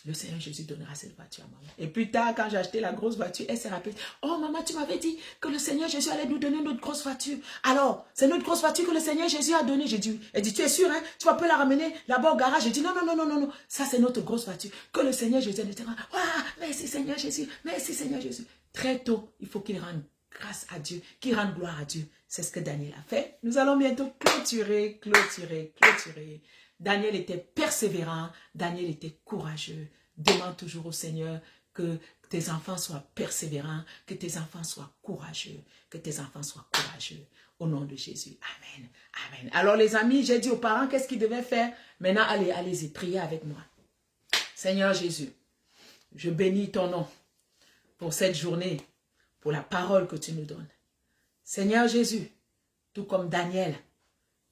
le Seigneur Jésus donnera cette voiture à maman. Et plus tard, quand j'ai acheté la grosse voiture, elle s'est rappelée. Oh, maman, tu m'avais dit que le Seigneur Jésus allait nous donner notre grosse voiture. Alors, c'est notre grosse voiture que le Seigneur Jésus a donnée. J'ai dit, elle dit, tu es sûr, hein? Tu vas pas la ramener là-bas au garage. J'ai dit, non, non, non, non, non, non. Ça, c'est notre grosse voiture. Que le Seigneur Jésus a donnée. Ah, merci Seigneur Jésus. Merci Seigneur Jésus. Très tôt, il faut qu'il rende grâce à Dieu, qu'il rende gloire à Dieu. C'est ce que Daniel a fait. Nous allons bientôt clôturer. Daniel était persévérant. Daniel était courageux. Demande toujours au Seigneur que tes enfants soient persévérants, que tes enfants soient courageux, que tes enfants soient courageux. Au nom de Jésus. Amen. Amen. Alors les amis, j'ai dit aux parents qu'est-ce qu'ils devaient faire. Maintenant, allez-y, priez avec moi. Seigneur Jésus, je bénis ton nom pour cette journée, pour la parole que tu nous donnes. Seigneur Jésus, tout comme Daniel,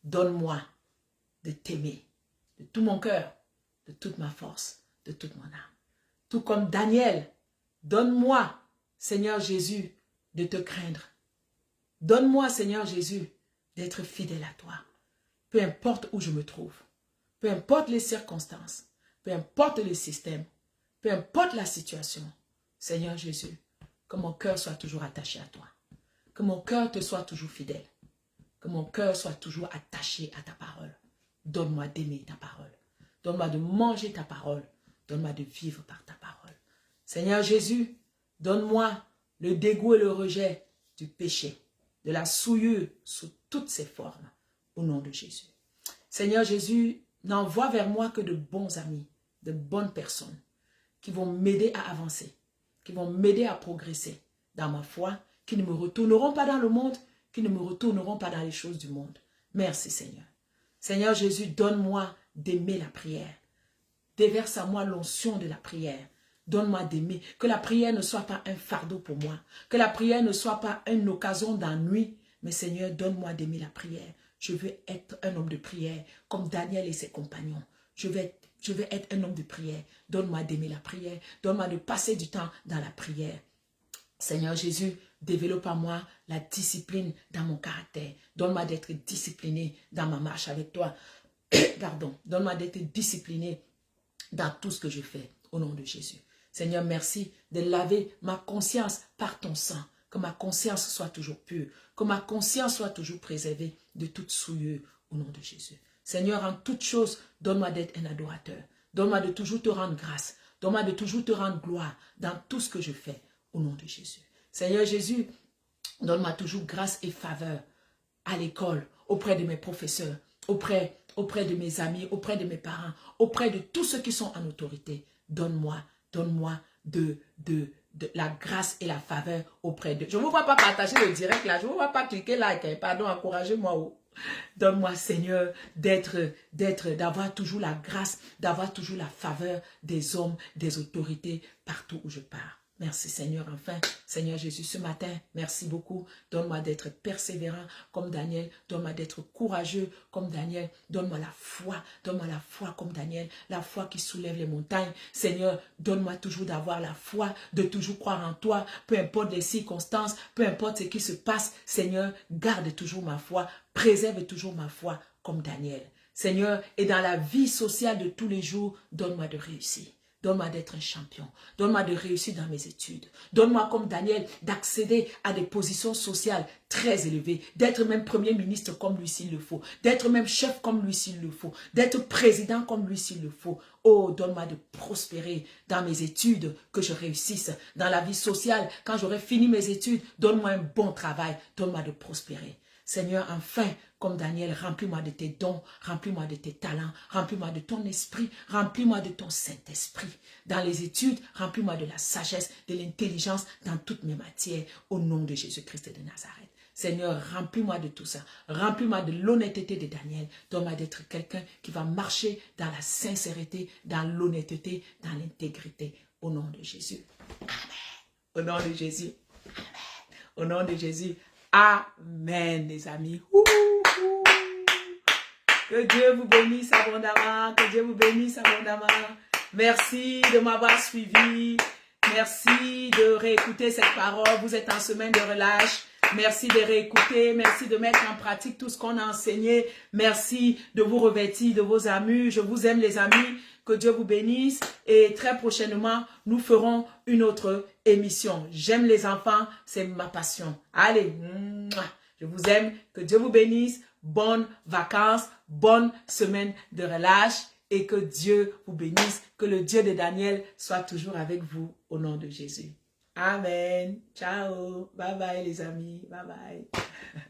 donne-moi de t'aimer de tout mon cœur, de toute ma force, de toute mon âme. Tout comme Daniel, donne-moi, Seigneur Jésus, de te craindre. Donne-moi, Seigneur Jésus, d'être fidèle à toi. Peu importe où je me trouve, peu importe les circonstances, peu importe le système, peu importe la situation. Seigneur Jésus, que mon cœur soit toujours attaché à toi. Que mon cœur te soit toujours fidèle. Que mon cœur soit toujours attaché à ta parole. Donne-moi d'aimer ta parole. Donne-moi de manger ta parole. Donne-moi de vivre par ta parole. Seigneur Jésus, donne-moi le dégoût et le rejet du péché, de la souillure sous toutes ses formes, au nom de Jésus. Seigneur Jésus, n'envoie vers moi que de bons amis, de bonnes personnes qui vont m'aider à avancer, qui vont m'aider à progresser dans ma foi, qui ne me retourneront pas dans le monde, qui ne me retourneront pas dans les choses du monde. Merci Seigneur. Seigneur Jésus, donne-moi d'aimer la prière. Déverse à moi l'onction de la prière. Donne-moi d'aimer. Que la prière ne soit pas un fardeau pour moi. Que la prière ne soit pas une occasion d'ennui. Mais Seigneur, donne-moi d'aimer la prière. Je veux être un homme de prière comme Daniel et ses compagnons. Je veux être un homme de prière. Donne-moi d'aimer la prière. Donne-moi de passer du temps dans la prière. Seigneur Jésus, développe en moi la discipline dans mon caractère. Donne-moi d'être discipliné dans ma marche avec toi. Pardon. Donne-moi d'être discipliné dans tout ce que je fais. Au nom de Jésus. Seigneur, merci de laver ma conscience par ton sang. Que ma conscience soit toujours pure. Que ma conscience soit toujours préservée de toute souillure. Au nom de Jésus. Seigneur, en toute chose, donne-moi d'être un adorateur. Donne-moi de toujours te rendre grâce. Donne-moi de toujours te rendre gloire dans tout ce que je fais. Au nom de Jésus. Seigneur Jésus, donne-moi toujours grâce et faveur à l'école, auprès de mes professeurs, auprès de mes amis, auprès de mes parents, auprès de tous ceux qui sont en autorité. Donne-moi de la grâce et la faveur auprès d'eux. Je ne vous vois pas partager le direct là, je ne vous vois pas cliquer like, pardon, encouragez-moi. Donne-moi, Seigneur, d'avoir toujours la grâce, d'avoir toujours la faveur des hommes, des autorités, partout où je pars. Merci Seigneur, enfin, Seigneur Jésus, ce matin, merci beaucoup. Donne-moi d'être persévérant comme Daniel, donne-moi d'être courageux comme Daniel, donne-moi la foi comme Daniel, la foi qui soulève les montagnes. Seigneur, donne-moi toujours d'avoir la foi, de toujours croire en toi, peu importe les circonstances, peu importe ce qui se passe. Seigneur, garde toujours ma foi, préserve toujours ma foi comme Daniel. Seigneur, et dans la vie sociale de tous les jours, donne-moi de réussir. Donne-moi d'être un champion. Donne-moi de réussir dans mes études. Donne-moi, comme Daniel, d'accéder à des positions sociales très élevées. D'être même premier ministre comme lui s'il le faut. D'être même chef comme lui s'il le faut. D'être président comme lui s'il le faut. Oh, donne-moi de prospérer dans mes études, que je réussisse. Dans la vie sociale, quand j'aurai fini mes études, donne-moi un bon travail. Donne-moi de prospérer. Seigneur, enfin, comme Daniel, remplis-moi de tes dons, remplis-moi de tes talents, remplis-moi de ton esprit, remplis-moi de ton Saint-Esprit. Dans les études, remplis-moi de la sagesse, de l'intelligence dans toutes mes matières, au nom de Jésus-Christ de Nazareth. Seigneur, remplis-moi de tout ça. Remplis-moi de l'honnêteté de Daniel. Donne-moi d'être quelqu'un qui va marcher dans la sincérité, dans l'honnêteté, dans l'intégrité. Au nom de Jésus. Amen. Au nom de Jésus. Amen. Au nom de Jésus. Amen, les amis. Que Dieu vous bénisse abondamment. Que Dieu vous bénisse abondamment. Merci de m'avoir suivi. Merci de réécouter cette parole. Vous êtes en semaine de relâche. Merci de réécouter. Merci de mettre en pratique tout ce qu'on a enseigné. Merci de vous revêtir de vos amis. Je vous aime, les amis. Que Dieu vous bénisse. Et très prochainement, nous ferons une autre émission. J'aime les enfants, c'est ma passion. Allez, je vous aime. Que Dieu vous bénisse. Bonnes vacances, bonne semaine de relâche. Et que Dieu vous bénisse. Que le Dieu de Daniel soit toujours avec vous au nom de Jésus. Amen. Ciao. Bye bye les amis. Bye bye.